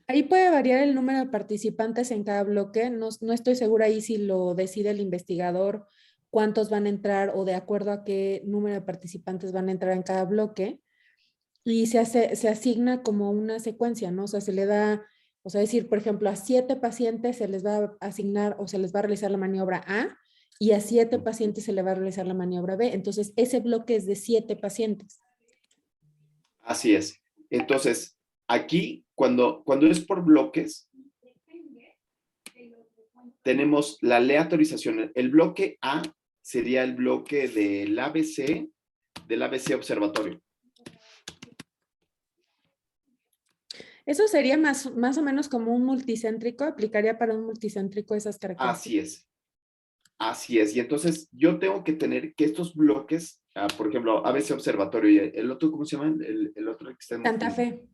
Ahí puede variar el número de participantes en cada bloque. No estoy segura ahí si lo decide el investigador, cuántos van a entrar o de acuerdo a qué número de participantes van a entrar en cada bloque. Y se asigna como una secuencia, ¿no? O sea, se le da, o sea, decir, por ejemplo, a 7 pacientes se les va a asignar o se les va a realizar la maniobra A y a 7 pacientes se le va a realizar la maniobra B. Entonces, ese bloque es de 7 pacientes. Así es. Entonces, aquí, cuando es por bloques, tenemos la aleatorización. El bloque A sería el bloque del ABC observatorio. Eso sería más o menos como un multicéntrico, aplicaría para un multicéntrico esas características. Así es. Y entonces yo tengo que tener que estos bloques, por ejemplo, ABC Observatorio y el otro, ¿cómo se llama? El otro que está en Santa Fe.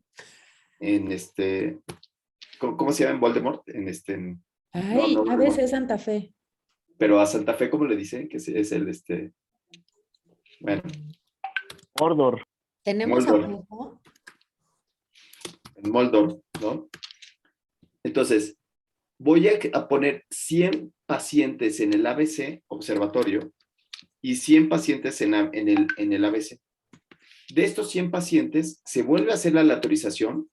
¿Cómo se llama en Voldemort? Ay, ABC Santa Fe. Pero a Santa Fe, ¿cómo le dicen? Que es el bueno. Mordor. ¿Tenemos Moldor. En Moldor, ¿no? Entonces, voy a poner 100 pacientes en el ABC, observatorio, y 100 pacientes en el ABC. De estos 100 pacientes, se vuelve a hacer la aleatorización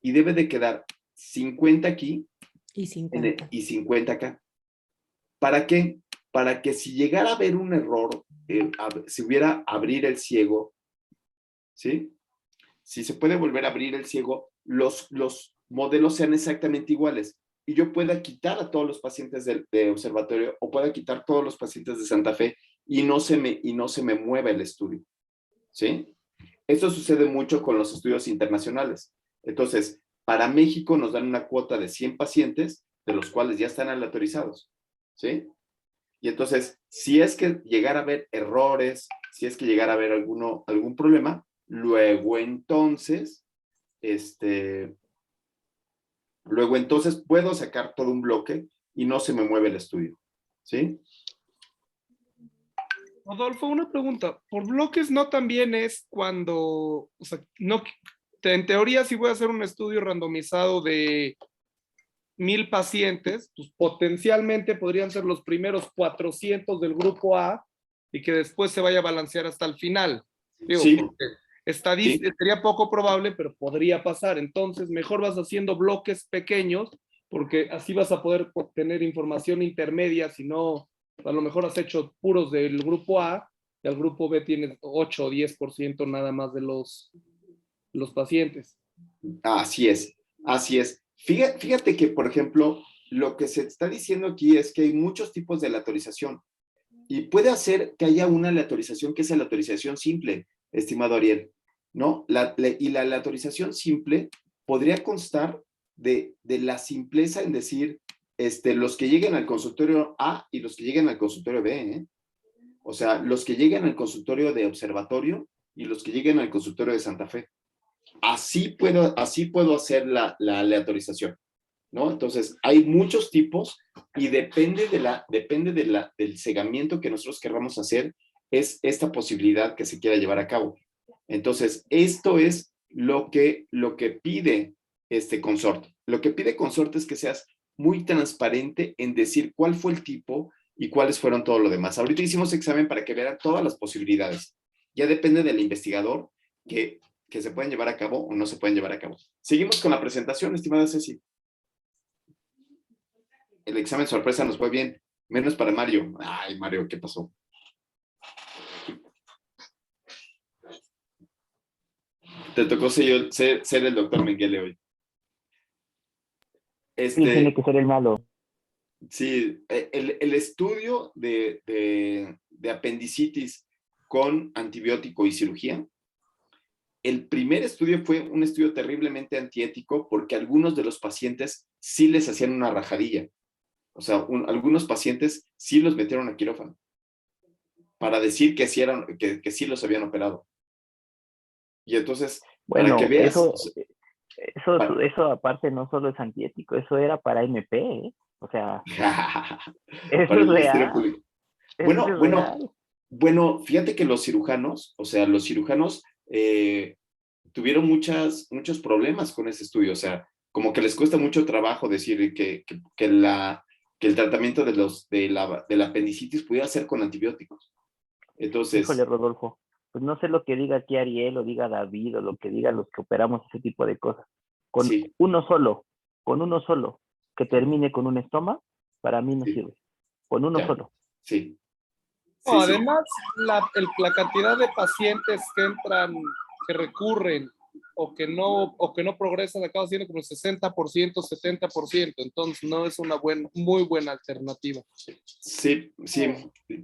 y debe de quedar 50 aquí y 50 acá. ¿Para qué? Para que si llegara a haber un error, si hubiera abrir el ciego, ¿sí? Si se puede volver a abrir el ciego, los modelos sean exactamente iguales y yo pueda quitar a todos los pacientes de observatorio o pueda quitar todos los pacientes de Santa Fe y no se me mueva el estudio, ¿sí? Esto sucede mucho con los estudios internacionales. Entonces, para México nos dan una cuota de 100 pacientes, de los cuales ya están aleatorizados, ¿sí? Y entonces, si es que llegara a haber errores, si es que llegara a haber algún problema, luego entonces puedo sacar todo un bloque y no se me mueve el estudio, ¿sí? Rodolfo, una pregunta. Por bloques no también es cuando, o sea, no, en teoría si voy a hacer un estudio randomizado de 1000 pacientes, pues potencialmente podrían ser los primeros 400 del grupo A y que después se vaya a balancear hasta el final. Digo, sí. Sería poco probable, pero podría pasar. Entonces, mejor vas haciendo bloques pequeños porque así vas a poder tener información intermedia, si no, a lo mejor has hecho puros del grupo A y al grupo B tienes 8 o 10% nada más de los pacientes. Así es, así es. Fíjate que, por ejemplo, lo que se está diciendo aquí es que hay muchos tipos de aleatorización y puede hacer que haya una aleatorización que es aleatorización simple, estimado Ariel, ¿no? Y la aleatorización simple podría constar de la simpleza en decir los que lleguen al consultorio A y los que lleguen al consultorio B, ¿eh? O sea, los que lleguen al consultorio de observatorio y los que lleguen al consultorio de Santa Fe. Así puedo hacer la aleatorización, ¿no? Entonces, hay muchos tipos y depende del segamiento que nosotros querramos hacer, es esta posibilidad que se quiera llevar a cabo. Entonces, esto es lo que pide consorte. Lo que pide consorte es que seas muy transparente en decir cuál fue el tipo y cuáles fueron todo lo demás. Ahorita hicimos examen para que vean todas las posibilidades. Ya depende del investigador que se pueden llevar a cabo o no se pueden llevar a cabo. Seguimos con la presentación, estimada Ceci. El examen sorpresa nos fue bien, menos para Mario. Ay, Mario, ¿qué pasó? Te tocó ser el doctor Mengele hoy. Sí, tiene que ser el malo. Sí, el estudio de apendicitis con antibiótico y cirugía, el primer estudio fue un estudio terriblemente antiético porque algunos de los pacientes sí les hacían una rajadilla. O sea, algunos pacientes sí los metieron a quirófano para decir que sí los habían operado. Y entonces, bueno, para que veas... Eso aparte no solo es antiético, eso era para MP, ¿eh? O sea, eso es real. Bueno, fíjate que los cirujanos, tuvieron muchos problemas con ese estudio, o sea, como que les cuesta mucho trabajo decir que el tratamiento de la apendicitis pudiera ser con antibióticos. Entonces... Híjole, Rodolfo, pues no sé lo que diga aquí Ariel o diga David o lo que digan los que operamos ese tipo de cosas. Con uno solo, que termine con un estoma, para mí no sirve. Con uno solo. Sí. No, además, la cantidad de pacientes que entran, que recurren o que no progresan acaba siendo como el 60%, 70%. Entonces, no es una muy buena alternativa. Sí.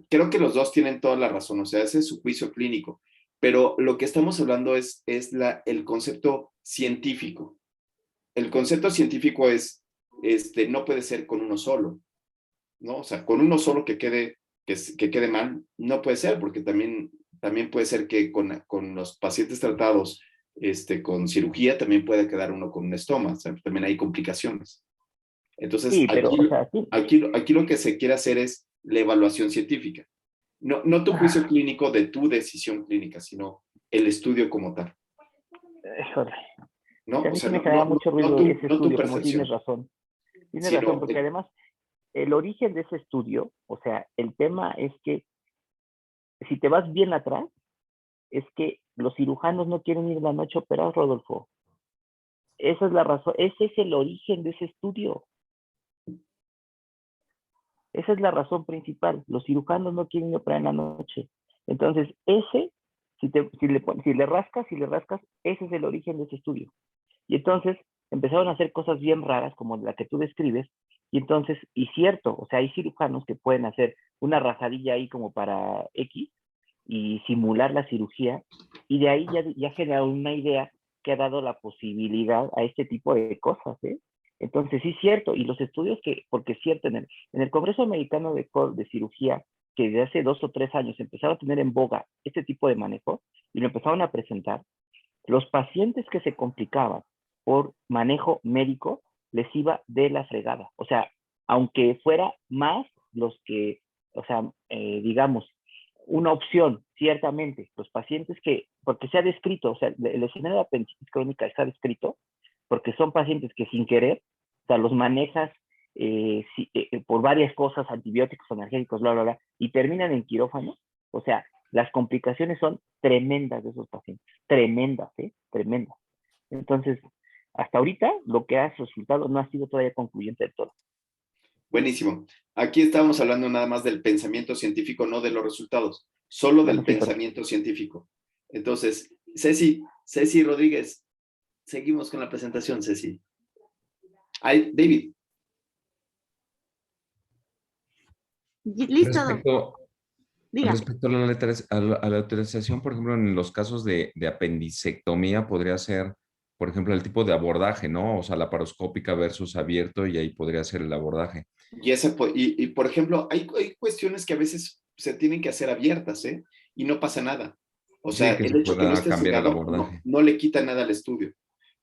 Creo que los dos tienen toda la razón. O sea, ese es su juicio clínico. Pero lo que estamos hablando es el concepto científico. El concepto científico es, no puede ser con uno solo, ¿no? O sea, con uno solo que quede mal, no puede ser, porque también puede ser que con los pacientes tratados con cirugía también puede quedar uno con un estoma, o sea, también hay complicaciones. Entonces, sí, pero, aquí lo que se quiere hacer es la evaluación científica. No tu juicio clínico de tu decisión clínica, sino el estudio como tal. Híjole. ¿No? A mí me genera mucho ruido ese estudio, como tienes razón. Tienes razón, porque además el origen de ese estudio, o sea, el tema es que si te vas bien atrás, es que los cirujanos no quieren ir en la noche a operar, Rodolfo. Esa es la razón, ese es el origen de ese estudio. Esa es la razón principal. Los cirujanos no quieren ir a operar en la noche. Entonces, si le rascas, ese es el origen de ese estudio. Y entonces empezaron a hacer cosas bien raras, como la que tú describes, y entonces, y cierto, o sea, hay cirujanos que pueden hacer una rasadilla ahí como para X y simular la cirugía, y de ahí ya genera una idea que ha dado la posibilidad a este tipo de cosas, ¿eh? Entonces, sí es cierto, y los estudios porque es cierto, en el Congreso Americano de Cirugía, que desde hace 2 o 3 años empezaron a tener en boga este tipo de manejo, y lo empezaron a presentar, los pacientes que se complicaban por manejo médico, les iba de la fregada. O sea, aunque fuera más los que, o sea, digamos, una opción, ciertamente, los pacientes porque se ha descrito, o sea, el escenario de apendicitis crónica está descrito, porque son pacientes que sin querer, o sea, los manejas por varias cosas, antibióticos, analgésicos, bla, bla, bla, y terminan en quirófano. O sea, las complicaciones son tremendas de esos pacientes, tremendas, tremendas. Entonces, hasta ahorita, lo que ha resultado no ha sido todavía concluyente del todo. Buenísimo. Aquí estábamos hablando nada más del pensamiento científico, no de los resultados, solo del pensamiento científico. Entonces, Ceci Rodríguez, seguimos con la presentación, Ceci. David. Listo. Respecto a la autorización, por ejemplo, en los casos de apendicectomía, podría ser, por ejemplo, el tipo de abordaje, ¿no? O sea, laparoscópica versus abierto, y ahí podría ser el abordaje. Y por ejemplo, hay cuestiones que a veces se tienen que hacer abiertas, ¿eh? Y no pasa nada. O sea, sí, el hecho que no esté cegado no le quita nada al estudio.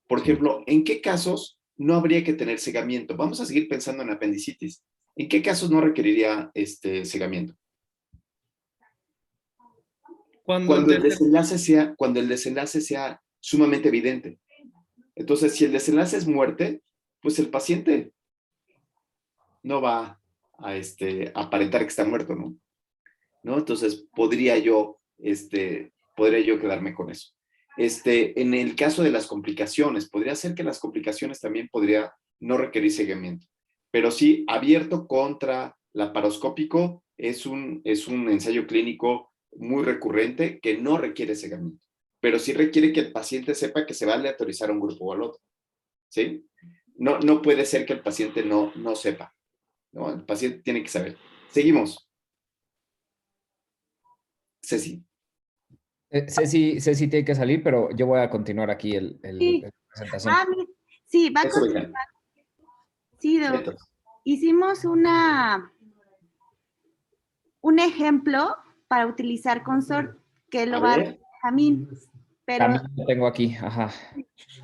Por ejemplo, ¿en qué casos no habría que tener cegamiento? Vamos a seguir pensando en apendicitis. ¿En qué casos no requeriría cegamiento? Cuando el desenlace sea sumamente evidente. Entonces, si el desenlace es muerte, pues el paciente no va a aparentar que está muerto, ¿no? Entonces, podría yo quedarme con eso. En el caso de las complicaciones, podría ser que las complicaciones también podría no requerir seguimiento. Pero sí, abierto contra laparoscópico es un ensayo clínico muy recurrente que no requiere seguimiento. Pero sí requiere que el paciente sepa que se va a aleatorizar a un grupo o al otro. ¿Sí? No puede ser que el paciente no sepa, ¿no? El paciente tiene que saber. Seguimos. Ceci. Ceci tiene que salir, pero yo voy a continuar aquí la presentación. Sí, va a continuar. Sí, hicimos un ejemplo para utilizar Consort, que lo va a dar Jamín. También lo tengo aquí, ajá.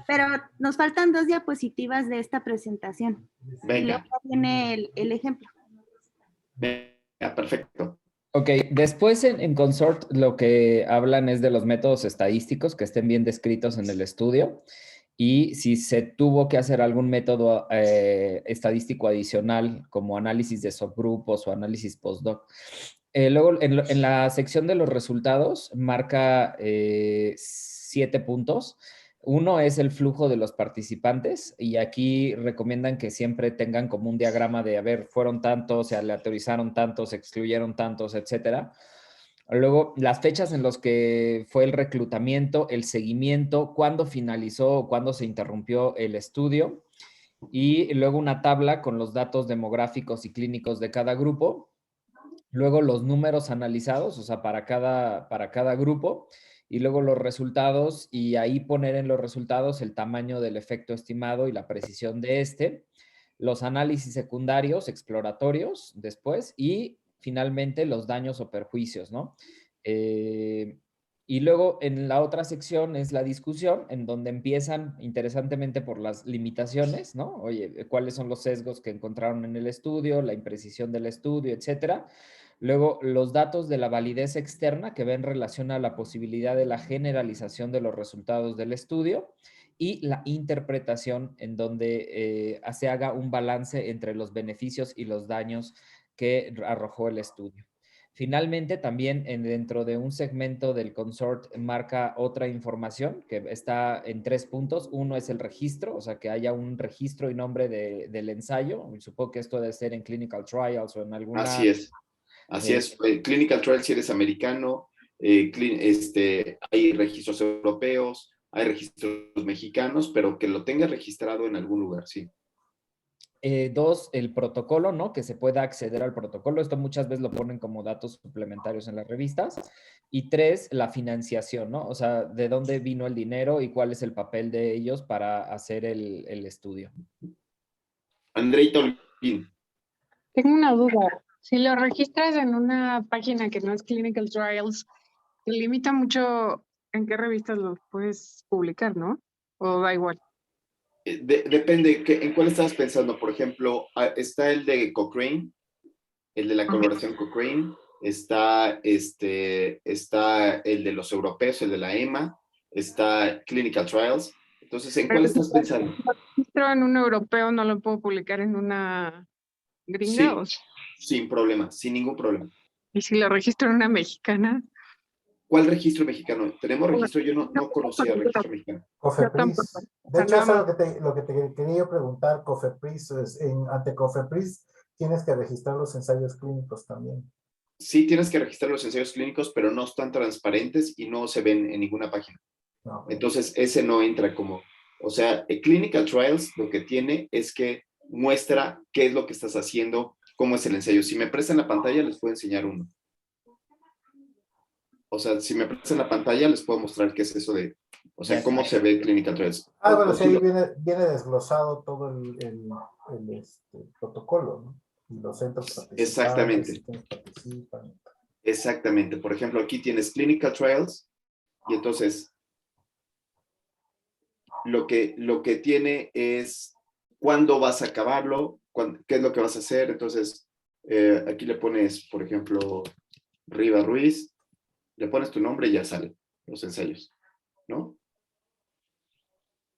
Pero nos faltan 2 diapositivas de esta presentación. Venga. Y luego viene el ejemplo. Venga, perfecto. Ok, después en Consort lo que hablan es de los métodos estadísticos que estén bien descritos en el estudio y si se tuvo que hacer algún método estadístico adicional como análisis de subgrupos o análisis postdoc. Luego, en la sección de los resultados, marca 7 puntos. Uno es el flujo de los participantes y aquí recomiendan que siempre tengan como un diagrama de, a ver, fueron tantos, se aleatorizaron tantos, se excluyeron tantos, etcétera. Luego, las fechas en las que fue el reclutamiento, el seguimiento, cuándo finalizó, cuándo se interrumpió el estudio y luego una tabla con los datos demográficos y clínicos de cada grupo. Luego los números analizados, o sea, para cada grupo, y luego los resultados, y ahí poner en los resultados el tamaño del efecto estimado y la precisión de este, los análisis secundarios, exploratorios, después, y finalmente los daños o perjuicios, ¿no? Y luego en la otra sección es la discusión, en donde empiezan interesantemente por las limitaciones, ¿no? Oye, ¿cuáles son los sesgos que encontraron en el estudio, la imprecisión del estudio, etcétera? Luego, los datos de la validez externa que ven en relación a la posibilidad de la generalización de los resultados del estudio. y la interpretación, en donde se haga un balance entre los beneficios y los daños que arrojó el estudio. Finalmente, también dentro de un segmento del consort marca otra información que está en 3 puntos. Uno es el registro, o sea, que haya un registro y nombre del ensayo. Supongo que esto debe ser en clinical trials o en alguna... Así es. Así es. Clinical trials, si eres americano, hay registros europeos, hay registros mexicanos, pero que lo tengas registrado en algún lugar, sí. 2, el protocolo, ¿no? Que se pueda acceder al protocolo. Esto muchas veces lo ponen como datos suplementarios en las revistas. Y 3, la financiación, ¿no? O sea, de dónde vino el dinero y cuál es el papel de ellos para hacer el estudio. Andreita Olguín. Tengo una duda. Si lo registras en una página que no es Clinical Trials, te limita mucho en qué revistas lo puedes publicar, ¿no? ¿O da igual? Depende, ¿en cuál estabas pensando? Por ejemplo, está el de Cochrane, el de la coloración Cochrane, está el de los europeos, el de la EMA, está Clinical Trials. Entonces, ¿en cuál estás pensando? Si lo registro en un europeo, ¿no lo puedo publicar en una gringa? Sí, sin problema, sin ningún problema. ¿Y si lo registro en una mexicana? ¿Cuál registro mexicano? ¿Tenemos registro? Yo no conocía registro mexicano. COFEPRIS. De hecho, eso es lo que te quería preguntar, COFEPRIS. Ante COFEPRIS tienes que registrar los ensayos clínicos también. Sí, tienes que registrar los ensayos clínicos, pero no están transparentes y no se ven en ninguna página. No. Entonces, ese no entra como... O sea, Clinical Trials lo que tiene es que muestra qué es lo que estás haciendo, cómo es el ensayo. Si me prestan la pantalla, les puedo enseñar uno. O sea, si me prestan la pantalla, les puedo mostrar qué es eso de... O sea, cómo se ve Clinical Trials. Bueno, sí, ahí viene desglosado todo el protocolo, ¿no? Y los centros participantes. Exactamente. Exactamente. Por ejemplo, aquí tienes Clinical Trials y entonces lo que tiene es cuándo vas a acabarlo, qué es lo que vas a hacer. Entonces, aquí le pones, por ejemplo, Riva Ruiz, le pones tu nombre y ya salen los ensayos, ¿no?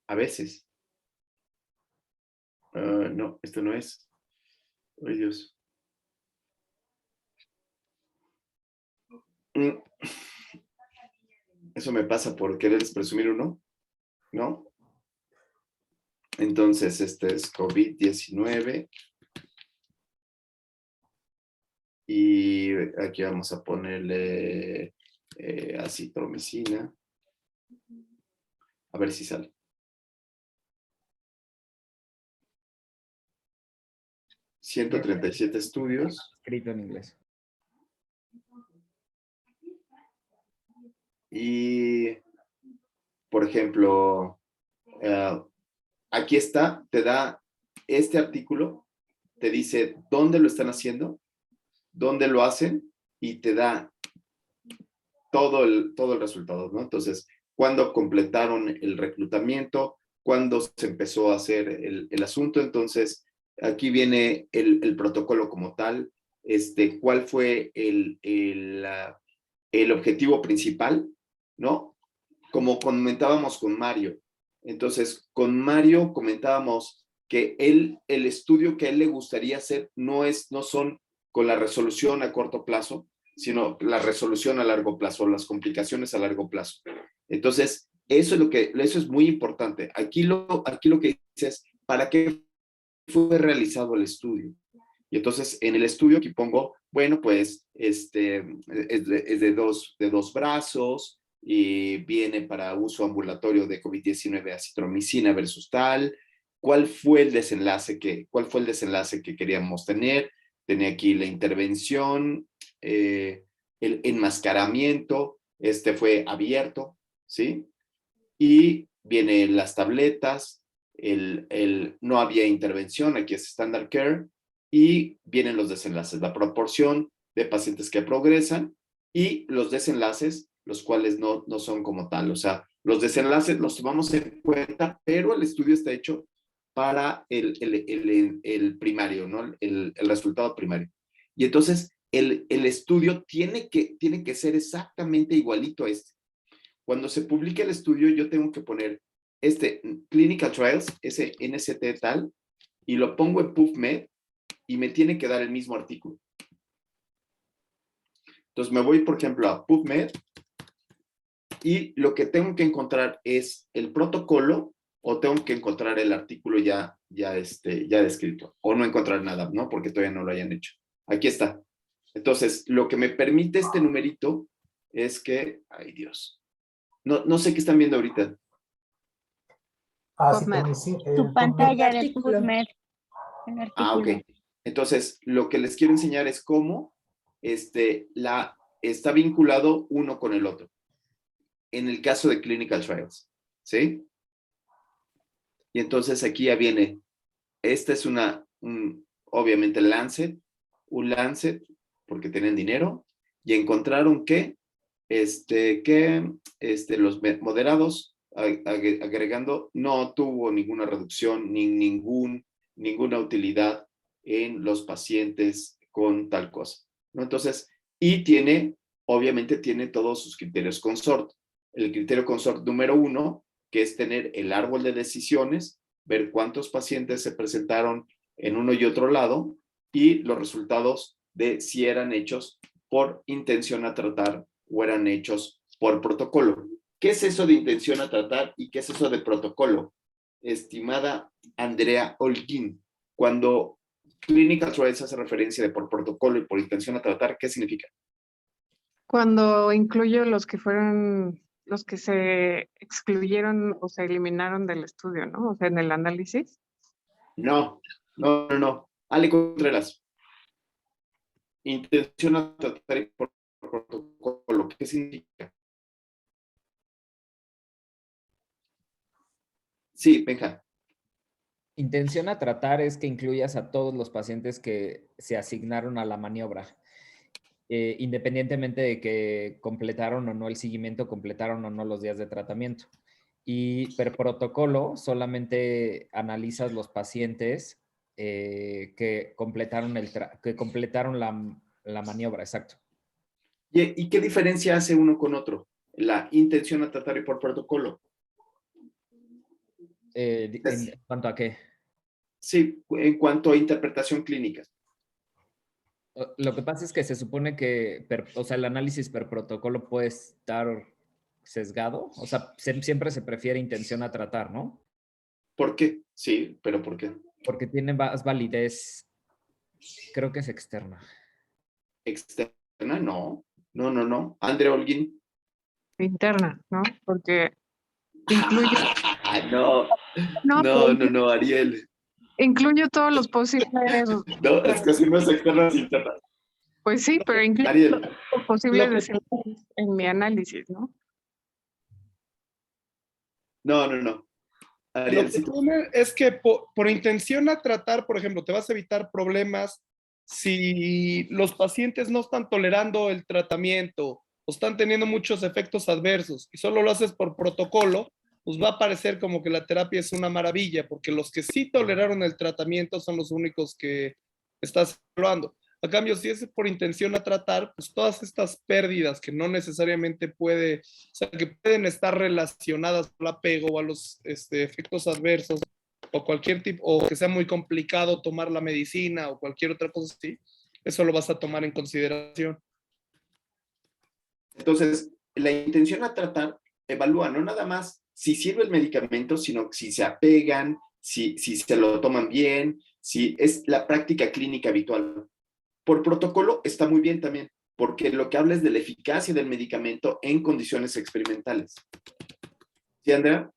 A veces. No, esto no es. Ay, Dios. Eso me pasa por quererles presumir uno, ¿no? Entonces, este es COVID-19. Y aquí vamos a ponerle acitromicina. A ver si sale. $137 estudios. Escrito en inglés. Y, por ejemplo, aquí está, te da este artículo, te dice dónde lo están haciendo, dónde lo hacen y te da todo el resultado, ¿no? Entonces, cuándo completaron el reclutamiento, cuándo se empezó a hacer el asunto. Entonces, aquí viene el protocolo como tal, cuál fue el objetivo principal, ¿no? Como comentábamos con Mario. Entonces, con Mario comentábamos que el estudio que a él le gustaría hacer no son con la resolución a corto plazo, sino la resolución a largo plazo, las complicaciones a largo plazo. Entonces, eso es muy importante. Aquí lo que dice es, ¿para qué fue realizado el estudio? Y entonces, en el estudio aquí pongo, bueno, pues, es de dos brazos, y viene para uso ambulatorio de COVID-19 acitromicina versus tal. ¿Cuál fue el desenlace que queríamos tener? Tenía aquí la intervención, el enmascaramiento, fue abierto, ¿sí? Y vienen las tabletas, no había intervención, aquí es Standard Care, y vienen los desenlaces, la proporción de pacientes que progresan y los desenlaces, los cuales no son como tal. O sea, los desenlaces los tomamos en cuenta, pero el estudio está hecho para el primario, ¿no? El resultado primario. Y entonces, el estudio tiene que ser exactamente igualito a este. Cuando se publica el estudio, yo tengo que poner Clinical Trials, ese NCT tal, y lo pongo en PubMed y me tiene que dar el mismo artículo. Entonces me voy, por ejemplo, a PubMed y lo que tengo que encontrar es el protocolo o tengo que encontrar el artículo ya descrito o no encontrar nada, ¿no? Porque todavía no lo hayan hecho. Aquí está. Entonces, lo que me permite este numerito es que, ay Dios, no sé qué están viendo ahorita. Tu pantalla de PubMed. Ok. Entonces, lo que les quiero enseñar es cómo está vinculado uno con el otro. En el caso de Clinical Trials, ¿sí? Y entonces aquí ya viene, esta es obviamente Lancet, un Lancet, porque tienen dinero, y encontraron que los moderados, agregando, no tuvo ninguna reducción, ni ninguna utilidad en los pacientes con tal cosa, ¿no? Entonces, y obviamente tiene todos sus criterios consort. El criterio consort número 1, que es tener el árbol de decisiones, ver cuántos pacientes se presentaron en uno y otro lado, y los resultados de si eran hechos por intención a tratar o eran hechos por protocolo. ¿Qué es eso de intención a tratar y qué es eso de protocolo? Estimada Andrea Holguín, cuando Clinical Trials hace referencia de por protocolo y por intención a tratar, ¿qué significa? Cuando incluyo los que se excluyeron o se eliminaron del estudio, ¿no? O sea, en el análisis. No. Ale Contreras. Intención a tratar y por protocolo, ¿qué significa? Sí, Benja. Intención a tratar es que incluyas a todos los pacientes que se asignaron a la maniobra, independientemente de que completaron o no el seguimiento, completaron o no los días de tratamiento. Y per protocolo solamente analizas los pacientes que completaron la maniobra, exacto. ¿Y qué diferencia hace uno con otro? La intención a tratar y por protocolo. ¿En cuanto a qué? Sí, en cuanto a interpretación clínica. Lo que pasa es que se supone que, el análisis per protocolo puede estar sesgado. O sea, siempre se prefiere intención a tratar, ¿no? ¿Por qué? Sí, pero ¿por qué? Porque tiene más validez, creo que es externa. ¿Externa? No. Andrea Holguín. Interna, ¿no? Porque incluye... No, Ariel. Incluyo todos los posibles... No, es que si no es externa, es interna. Pues sí, pero incluyo todos los posibles desenlaces en mi análisis, ¿no? No. Ariel, Lo que tiene es que por intención a tratar, por ejemplo, te vas a evitar problemas si los pacientes no están tolerando el tratamiento o están teniendo muchos efectos adversos y solo lo haces por protocolo, pues va a parecer como que la terapia es una maravilla, porque los que sí toleraron el tratamiento son los únicos que estás evaluando. A cambio, si es por intención a tratar, pues todas estas pérdidas que no necesariamente que pueden estar relacionadas al apego o a los efectos adversos o cualquier tipo, o que sea muy complicado tomar la medicina o cualquier otra cosa así, eso lo vas a tomar en consideración. Entonces, la intención a tratar evalúa no nada más si sirve el medicamento, sino si se apegan, si se lo toman bien, si es la práctica clínica habitual. Por protocolo está muy bien también, porque lo que habla es de la eficacia del medicamento en condiciones experimentales. ¿Sí, Andrea?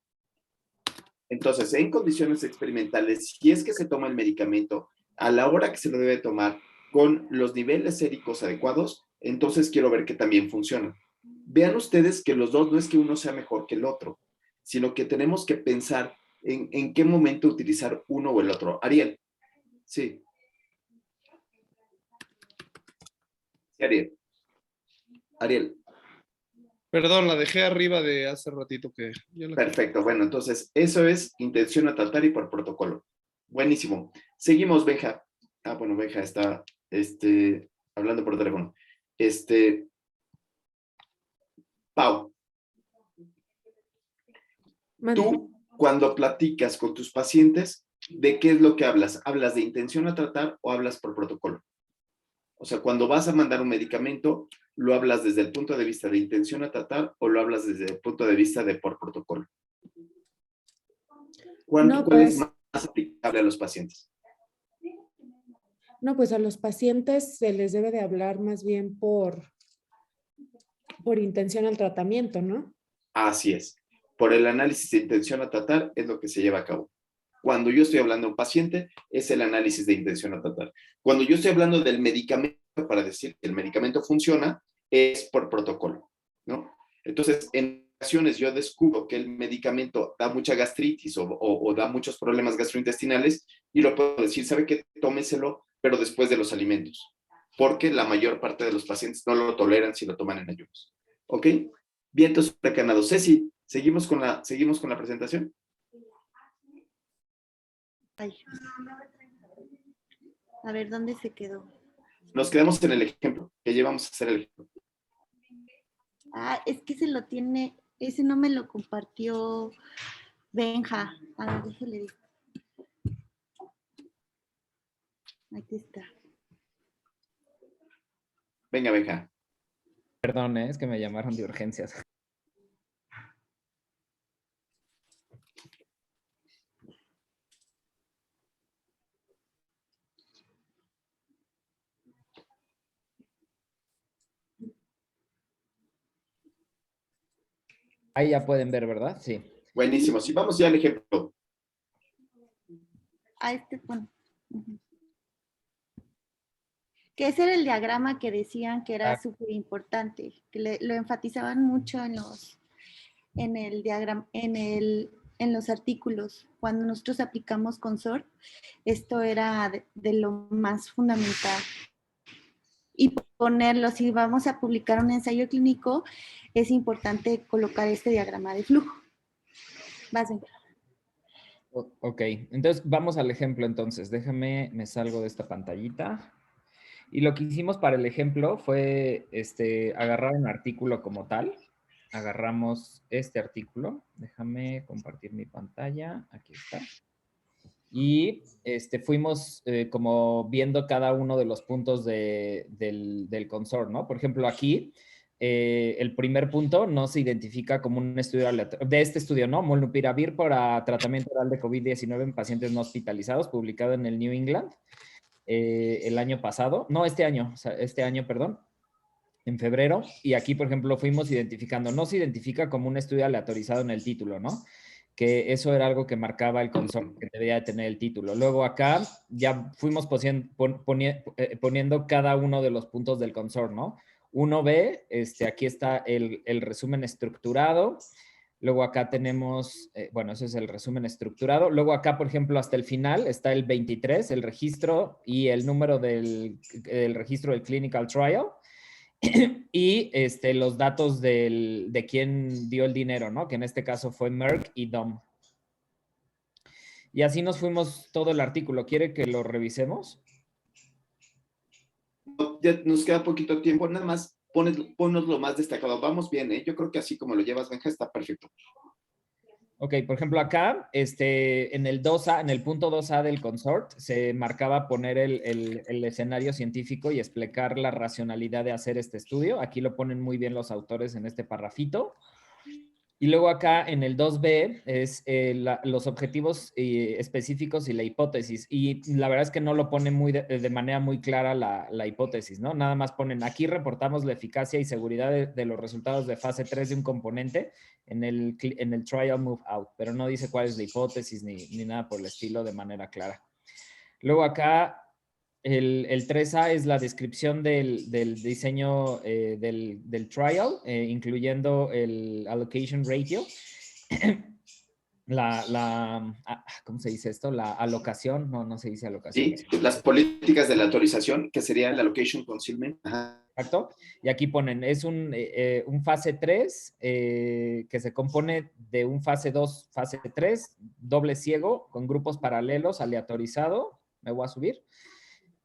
Entonces, en condiciones experimentales, si es que se toma el medicamento a la hora que se lo debe tomar con los niveles séricos adecuados, entonces quiero ver que también funciona. Vean ustedes que los dos no es que uno sea mejor que el otro, sino que tenemos que pensar en qué momento utilizar uno o el otro. Ariel. Sí. Sí, Ariel. Perdón, la dejé arriba de hace ratito que... Perfecto, bueno, entonces eso es intención a tratar y por protocolo. Buenísimo. Seguimos, Benja. Bueno, Benja está hablando por teléfono. Pau. Man. Tú, cuando platicas con tus pacientes, ¿de qué es lo que hablas? ¿Hablas de intención a tratar o hablas por protocolo? O sea, cuando vas a mandar un medicamento, ¿lo hablas desde el punto de vista de intención a tratar o lo hablas desde el punto de vista de por protocolo? ¿Cuál es más aplicable a los pacientes? No, pues a los pacientes se les debe de hablar más bien por intención al tratamiento, ¿no? Así es. Por el análisis de intención a tratar es lo que se lleva a cabo. Cuando yo estoy hablando de un paciente, es el análisis de intención a tratar. Cuando yo estoy hablando del medicamento, para decir que el medicamento funciona, es por protocolo, ¿no? Entonces, en ocasiones yo descubro que el medicamento da mucha gastritis o da muchos problemas gastrointestinales y lo puedo decir, ¿sabe qué? Tómeselo, pero después de los alimentos, porque la mayor parte de los pacientes no lo toleran si lo toman en ayunos. ¿Ok? Vientos huracanados. Ceci, ¿seguimos con la presentación? Ay. A ver, ¿dónde se quedó? Nos quedamos en el ejemplo, que llevamos a hacer el ejemplo. Ah, es que ese no me lo compartió Benja. A ver, déjale decir. Aquí está. Venga, Benja. Perdón, es que me llamaron de urgencias. Ahí ya pueden ver, ¿verdad? Sí. Buenísimo. Sí, vamos ya al ejemplo. Bueno. Que ese era el diagrama que decían que era súper importante, que lo enfatizaban mucho en los artículos. Cuando nosotros aplicamos Consort, esto era de lo más fundamental. Y ponerlo, si vamos a publicar un ensayo clínico, es importante colocar este diagrama de flujo. Ok, entonces vamos al ejemplo entonces. Déjame, me salgo de esta pantallita. Y lo que hicimos para el ejemplo fue agarrar un artículo como tal. Agarramos este artículo. Déjame compartir mi pantalla. Aquí está. Y fuimos como viendo cada uno de los puntos del Consort, ¿no? Por ejemplo, aquí el primer punto no se identifica como un estudio de este estudio, ¿no? Molnupiravir para tratamiento oral de COVID-19 en pacientes no hospitalizados, publicado en el New England el año pasado. No, este año, perdón, en febrero. Y aquí, por ejemplo, fuimos identificando, no se identifica como un estudio aleatorizado en el título, ¿no? Que eso era algo que marcaba el consorcio que debía de tener el título. Luego acá ya fuimos poniendo cada uno de los puntos del consorcio, ¿no? 1B, aquí está el resumen estructurado. Luego acá tenemos, bueno, ese es el resumen estructurado. Luego acá, por ejemplo, hasta el final está el 23, el registro y el número del registro del clinical trial. Y los datos de quién dio el dinero, ¿no? Que en este caso fue Merck y Dom. Y así nos fuimos todo el artículo. ¿Quiere que lo revisemos? Ya nos queda poquito tiempo, nada más ponnos lo más destacado. Vamos bien, ¿eh? Yo creo que así como lo llevas, Benja, está perfecto. Ok, por ejemplo, acá, en el 2A, en el punto 2A del consort, se marcaba poner el escenario científico y explicar la racionalidad de hacer este estudio. Aquí lo ponen muy bien los autores en este parrafito. Y luego acá en el 2B es los objetivos específicos y la hipótesis. Y la verdad es que no lo ponen de manera muy clara la hipótesis, ¿no? Nada más ponen, aquí reportamos la eficacia y seguridad de los resultados de fase 3 de un componente en el trial move out, pero no dice cuál es la hipótesis ni nada por el estilo de manera clara. Luego acá el 3A es la descripción del diseño del trial, incluyendo el allocation ratio. ¿Cómo se dice esto? La alocación, no se dice alocación. Sí, las políticas de la autorización, que sería el allocation concealment. Ajá. Exacto. Y aquí ponen, es un fase 3 que se compone de un fase 2, fase 3, doble ciego, con grupos paralelos, aleatorizado. Me voy a subir.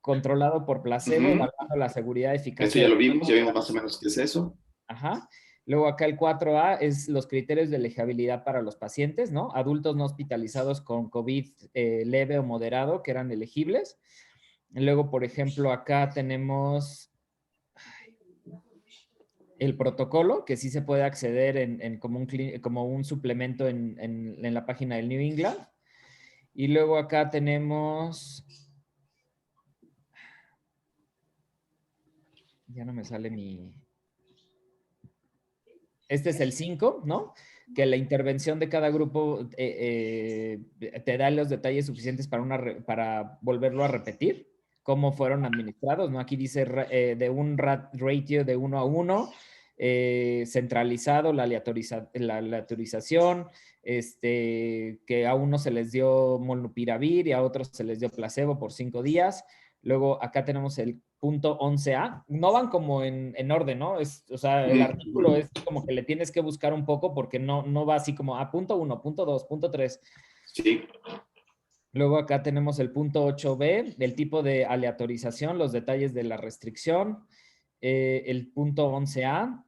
Controlado por placebo, evaluando la seguridad y eficacia. Eso ya lo vimos, ya vimos más o menos qué es eso. Ajá. Luego acá el 4A es los criterios de elegibilidad para los pacientes, ¿no? Adultos no hospitalizados con COVID leve o moderado que eran elegibles. Luego, por ejemplo, acá tenemos el protocolo, que sí se puede acceder como un suplemento en la página del New England. Y luego acá tenemos... Ya no me sale mi... Este es el 5, ¿no? Que la intervención de cada grupo te da los detalles suficientes para volverlo a repetir, cómo fueron administrados, ¿no? Aquí dice de un ratio de 1 a 1, centralizado, la aleatorización, que a unos se les dio molnupiravir y a otros se les dio placebo por 5 días. Luego acá tenemos el punto 11A. No van como en orden, ¿no? O sea, el artículo es como que le tienes que buscar un poco porque no va así como a punto 1, punto 2, punto 3. Sí. Luego acá tenemos el punto 8B, el tipo de aleatorización, los detalles de la restricción. El punto 11A,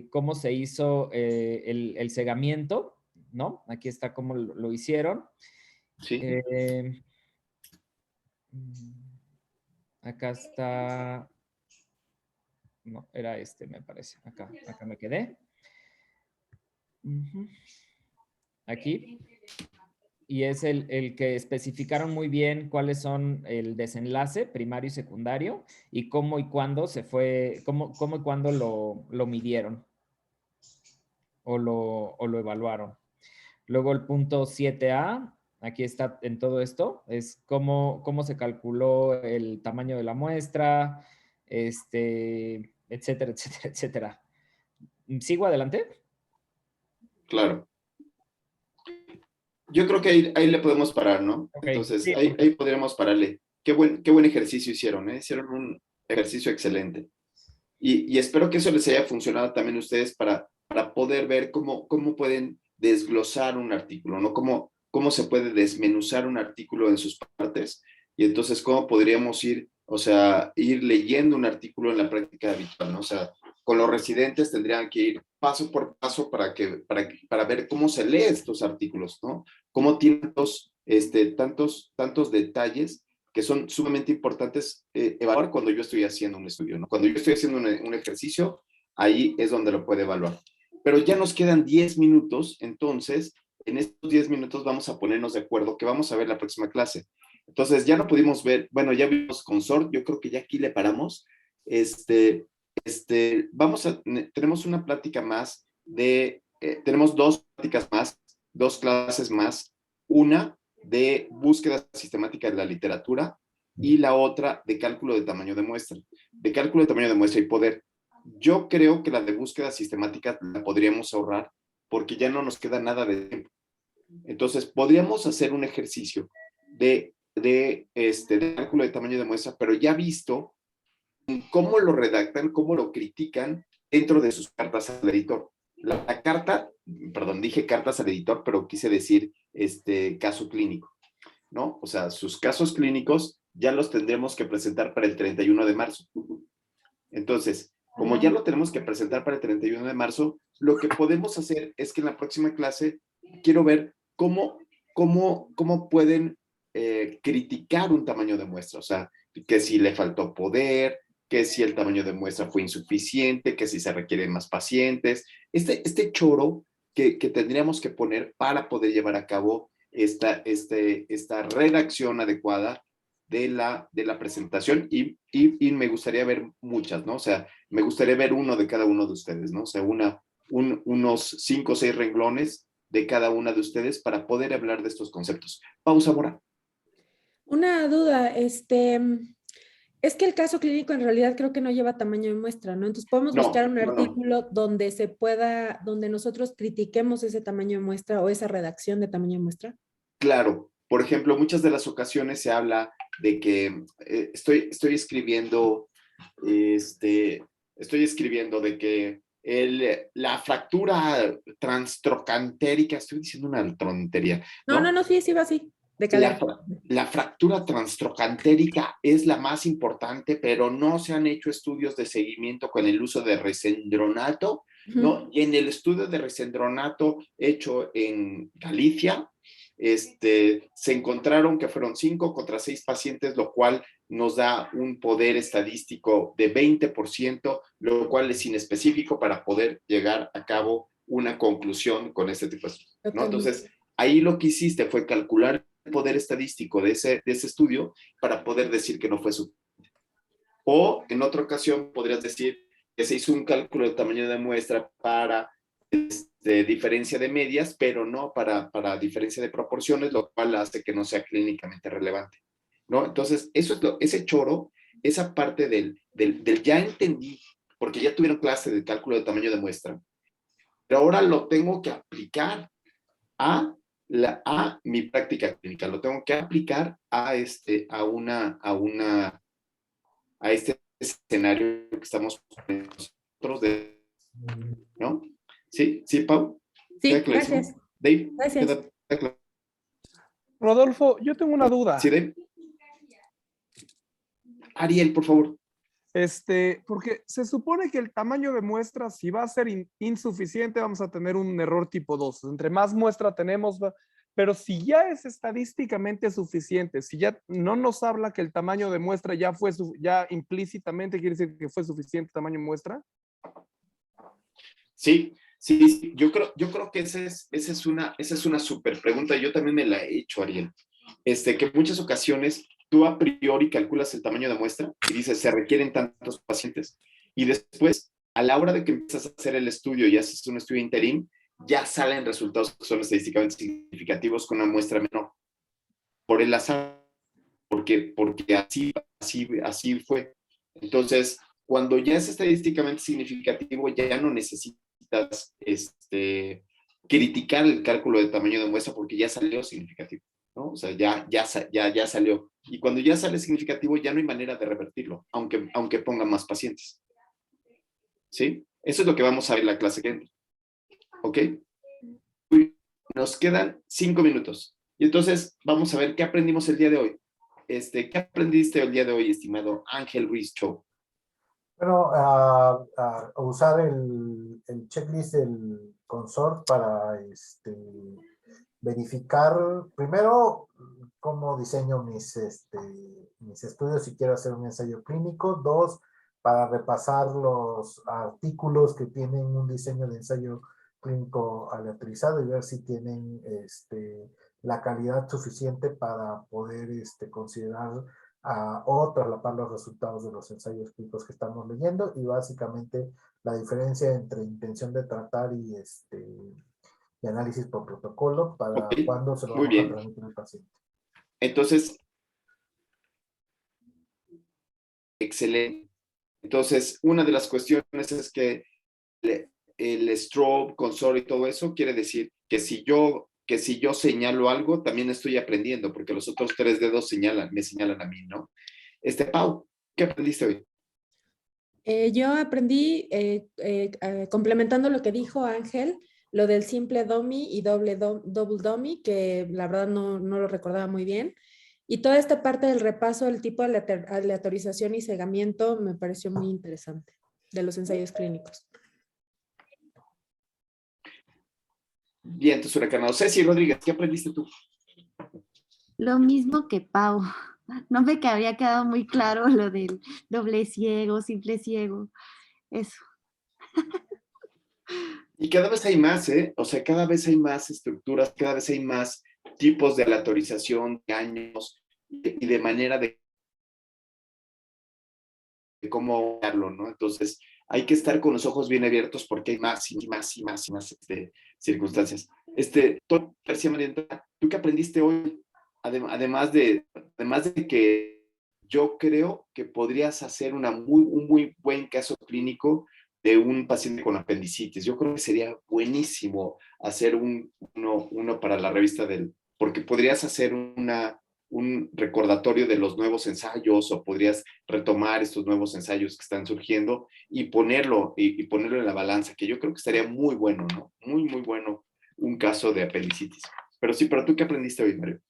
cómo se hizo el cegamiento, ¿no? Aquí está cómo lo hicieron. Sí. Acá está... No, era me parece. Acá me quedé. Aquí. Y es el que especificaron muy bien cuáles son el desenlace primario y secundario y cómo y cuándo cómo y cuándo lo midieron o lo evaluaron. Luego el punto 7A, aquí está en todo esto, es cómo se calculó el tamaño de la muestra, etcétera, etcétera, etcétera. ¿Sigo adelante? Claro. Yo creo que ahí le podemos parar, ¿no? Okay. Entonces, sí, ahí podríamos pararle. Qué buen ejercicio hicieron, ¿eh? Hicieron un ejercicio excelente. Y espero que eso les haya funcionado también a ustedes para poder ver cómo pueden desglosar un artículo, ¿no? Cómo se puede desmenuzar un artículo en sus partes y entonces cómo podríamos ir leyendo un artículo en la práctica habitual, ¿no? O sea, con los residentes tendrían que ir paso por paso para ver cómo se lee estos artículos, ¿no? Cómo tienen tantos detalles que son sumamente importantes evaluar cuando yo estoy haciendo un estudio, ¿no? Cuando yo estoy haciendo un ejercicio, ahí es donde lo puede evaluar. Pero ya nos quedan 10 minutos, entonces, en estos 10 minutos vamos a ponernos de acuerdo que vamos a ver la próxima clase. Entonces, ya no pudimos ver, bueno, ya vimos Consort, yo creo que ya aquí le paramos. Tenemos una plática más tenemos 2 pláticas más, 2 clases más, una de búsqueda sistemática de la literatura y la otra de cálculo de tamaño de muestra. De cálculo de tamaño de muestra y poder. Yo creo que la de búsqueda sistemática la podríamos ahorrar porque ya no nos queda nada de tiempo. Entonces, podríamos hacer un ejercicio de cálculo de tamaño de muestra, pero ya visto cómo lo redactan, cómo lo critican dentro de sus cartas al editor. La carta, perdón, dije cartas al editor, pero quise decir caso clínico, ¿no? O sea, sus casos clínicos ya los tendremos que presentar para el 31 de marzo. Entonces, como ya lo tenemos que presentar para el 31 de marzo, lo que podemos hacer es que en la próxima clase quiero ver cómo pueden criticar un tamaño de muestra. O sea, que si le faltó poder, que si el tamaño de muestra fue insuficiente, que si se requieren más pacientes. Este choro que tendríamos que poner para poder llevar a cabo esta redacción adecuada de la presentación y me gustaría ver muchas, ¿no? O sea, me gustaría ver uno de cada uno de ustedes, ¿no? O sea, unos 5 o 6 renglones de cada una de ustedes para poder hablar de estos conceptos. Pausa, Mora. Una duda, es que el caso clínico en realidad creo que no lleva tamaño de muestra, ¿no? Entonces podemos buscar un artículo donde donde nosotros critiquemos ese tamaño de muestra o esa redacción de tamaño de muestra. Claro, por ejemplo, muchas de las ocasiones se habla de que estoy escribiendo de que la fractura transtrocantérica, estoy diciendo una tontería. No, sí va así. La fractura transtrocantérica es la más importante, pero no se han hecho estudios de seguimiento con el uso de resendronato ¿no? Y en el estudio de risendronato hecho en Galicia, se encontraron que fueron 5 contra 6 pacientes, lo cual nos da un poder estadístico de 20%, lo cual es inespecífico para poder llegar a cabo una conclusión con este tipo de estudios, ¿no? Entonces, ahí lo que hiciste fue calcular el poder estadístico de ese estudio para poder decir que no fue suficiente. O en otra ocasión podrías decir que se hizo un cálculo de tamaño de muestra para diferencia de medias, pero no para diferencia de proporciones, lo cual hace que no sea clínicamente relevante, ¿no? Entonces, eso es ese choro, esa parte del ya entendí, porque ya tuvieron clase de cálculo de tamaño de muestra, pero ahora lo tengo que aplicar a mi práctica clínica, lo tengo que aplicar a este escenario que estamos nosotros, ¿no? ¿Sí, Pau? Sí, gracias. Dave, gracias. Rodolfo, yo tengo una duda. Sí, Dave. Ariel, por favor. Porque se supone que el tamaño de muestra, si va a ser insuficiente, vamos a tener un error tipo 2. Entre más muestra tenemos, pero si ya es estadísticamente suficiente, si ya no nos habla que el tamaño de muestra ya implícitamente quiere decir que fue suficiente tamaño de muestra. Sí, yo creo que esa es una súper pregunta. Yo también me la he hecho, Ariel. Que en muchas ocasiones tú a priori calculas el tamaño de muestra y dices, se requieren tantos pacientes. Y después, a la hora de que empiezas a hacer el estudio y haces un estudio interim, ya salen resultados que son estadísticamente significativos con una muestra menor. Por el azar, porque así fue. Entonces, cuando ya es estadísticamente significativo, ya no necesitas criticar el cálculo de tamaño de muestra porque ya salió significativo, ¿no? O sea, ya salió. Y cuando ya sale significativo, ya no hay manera de revertirlo, aunque pongan más pacientes. ¿Sí? Eso es lo que vamos a ver en la clase que entra. ¿Ok? Nos quedan 5 minutos. Y entonces, vamos a ver qué aprendimos el día de hoy. ¿Qué aprendiste el día de hoy, estimado Ángel Ruiz Cho? Bueno, usar el checklist del consort para verificar primero cómo diseño mis estudios si quiero hacer un ensayo clínico. 2, para repasar los artículos que tienen un diseño de ensayo clínico aleatorizado y ver si tienen la calidad suficiente para poder considerar o traslapar los resultados de los ensayos clínicos que estamos leyendo, y básicamente la diferencia entre intención de tratar y análisis por protocolo para cuándo se lo vamos a transmitir al paciente. Entonces, excelente. Entonces, una de las cuestiones es que el strobe, consort y todo eso quiere decir que si yo señalo algo, también estoy aprendiendo, porque los otros 3 dedos me señalan a mí, ¿no? Pau, ¿qué aprendiste hoy? Yo aprendí, complementando lo que dijo Ángel, lo del simple dummy y double dummy, que la verdad no lo recordaba muy bien. Y toda esta parte del repaso del tipo de aleatorización y cegamiento me pareció muy interesante, de los ensayos clínicos. Bien, entonces, huracanado. Ceci Rodríguez, ¿qué aprendiste tú? Lo mismo que Pau. No me había quedado muy claro lo del doble ciego, simple ciego. Eso. Y cada vez hay más, ¿eh? O sea, cada vez hay más estructuras, cada vez hay más tipos de aleatorización, de años y de manera de cómo darlo, ¿no? Entonces, hay que estar con los ojos bien abiertos porque hay más y más y más y más circunstancias. García Marienta, ¿tú qué aprendiste hoy? Además de que yo creo que podrías hacer un muy buen caso clínico de un paciente con apendicitis. Yo creo que sería buenísimo hacer uno para la revista porque podrías hacer un recordatorio de los nuevos ensayos o podrías retomar estos nuevos ensayos que están surgiendo y ponerlo en la balanza, que yo creo que estaría muy bueno, ¿no? Muy bueno un caso de apendicitis. Pero ¿tú qué aprendiste hoy, Mario?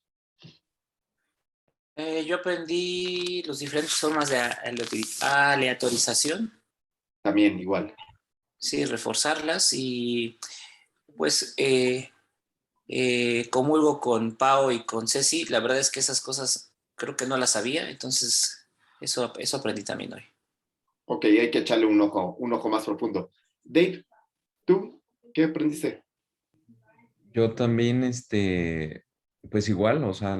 Yo aprendí las diferentes formas de aleatorización. También igual. sí, reforzarlas y pues comulgo con Pau y con Ceci. La verdad es que esas cosas creo que no las sabía, entonces eso aprendí también hoy. Ok, hay que echarle un ojo más profundo. Dave, ¿tú qué aprendiste? Yo también, pues igual, o sea,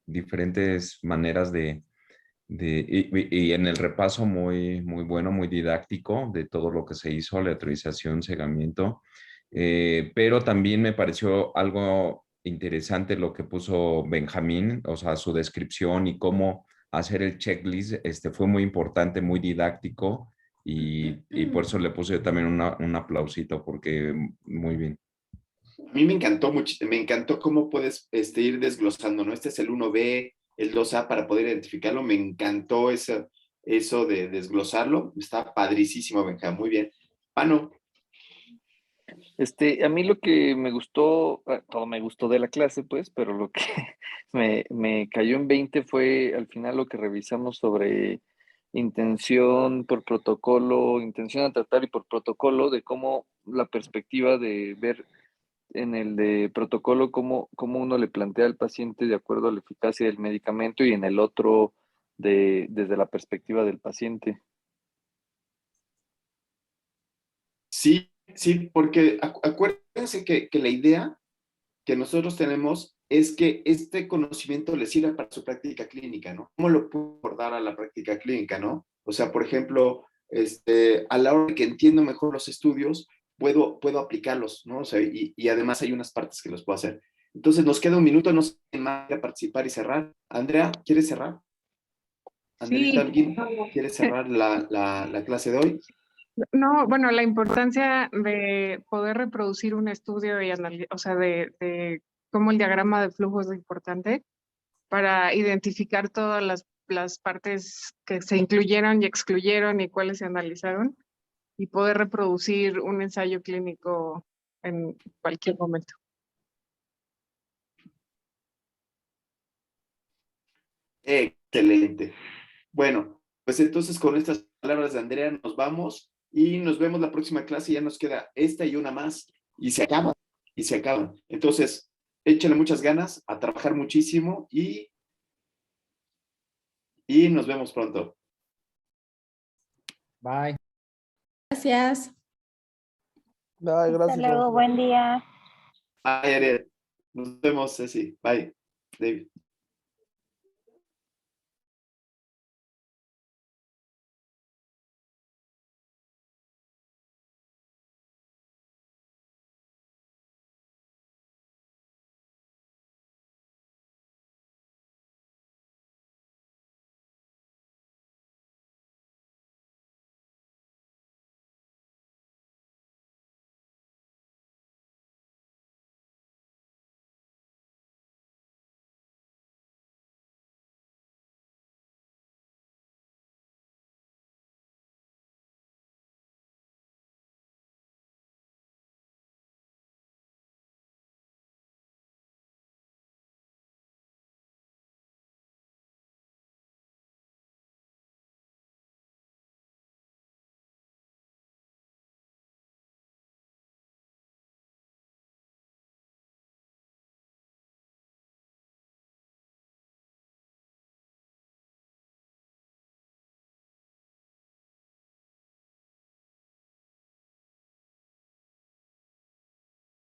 diferentes maneras y en el repaso muy bueno, muy didáctico de todo lo que se hizo, aleatorización, cegamiento, pero también me pareció algo interesante lo que puso Benjamín, o sea, su descripción y cómo hacer el checklist, fue muy importante, muy didáctico y por eso le puse también un aplausito porque muy bien. A mí me encantó mucho, me encantó cómo puedes ir desglosando, ¿no? Este es el 1B, el 2A para poder identificarlo. Me encantó eso de desglosarlo. Está padricísimo, Benja, muy bien. Pano. A mí lo que me gustó, todo me gustó de la clase, pues, pero lo que me cayó en 20 fue al final lo que revisamos sobre intención por protocolo, intención a tratar y por protocolo, de cómo la perspectiva de ver en el de protocolo, cómo uno le plantea al paciente de acuerdo a la eficacia del medicamento y en el otro desde la perspectiva del paciente. Sí, sí, porque acuérdense que la idea que nosotros tenemos es que este conocimiento le sirva para su práctica clínica, ¿no? ¿Cómo lo puedo abordar a la práctica clínica, no? O sea, por ejemplo, a la hora que entiendo mejor los estudios, puedo aplicarlos, ¿no? O sea, y además hay unas partes que los puedo hacer. Entonces, nos queda un minuto, no sé quién más quiere participar y cerrar. Andrea, ¿quieres cerrar? Andrea, ¿alguien quiere cerrar la clase de hoy? No, bueno, la importancia de poder reproducir un estudio y o sea, de cómo el diagrama de flujo es importante para identificar todas las partes que se incluyeron y excluyeron y cuáles se analizaron y poder reproducir un ensayo clínico en cualquier momento. Excelente. Bueno, pues entonces con estas palabras de Andrea nos vamos y nos vemos la próxima clase. Ya nos queda esta y una más y se acaban. Y se acaban. Entonces, échenle muchas ganas, a trabajar muchísimo y nos vemos pronto. Bye. Gracias. Bye, gracias. Hasta luego, buen día. Bye, Ariel. Nos vemos, Ceci. Bye, David.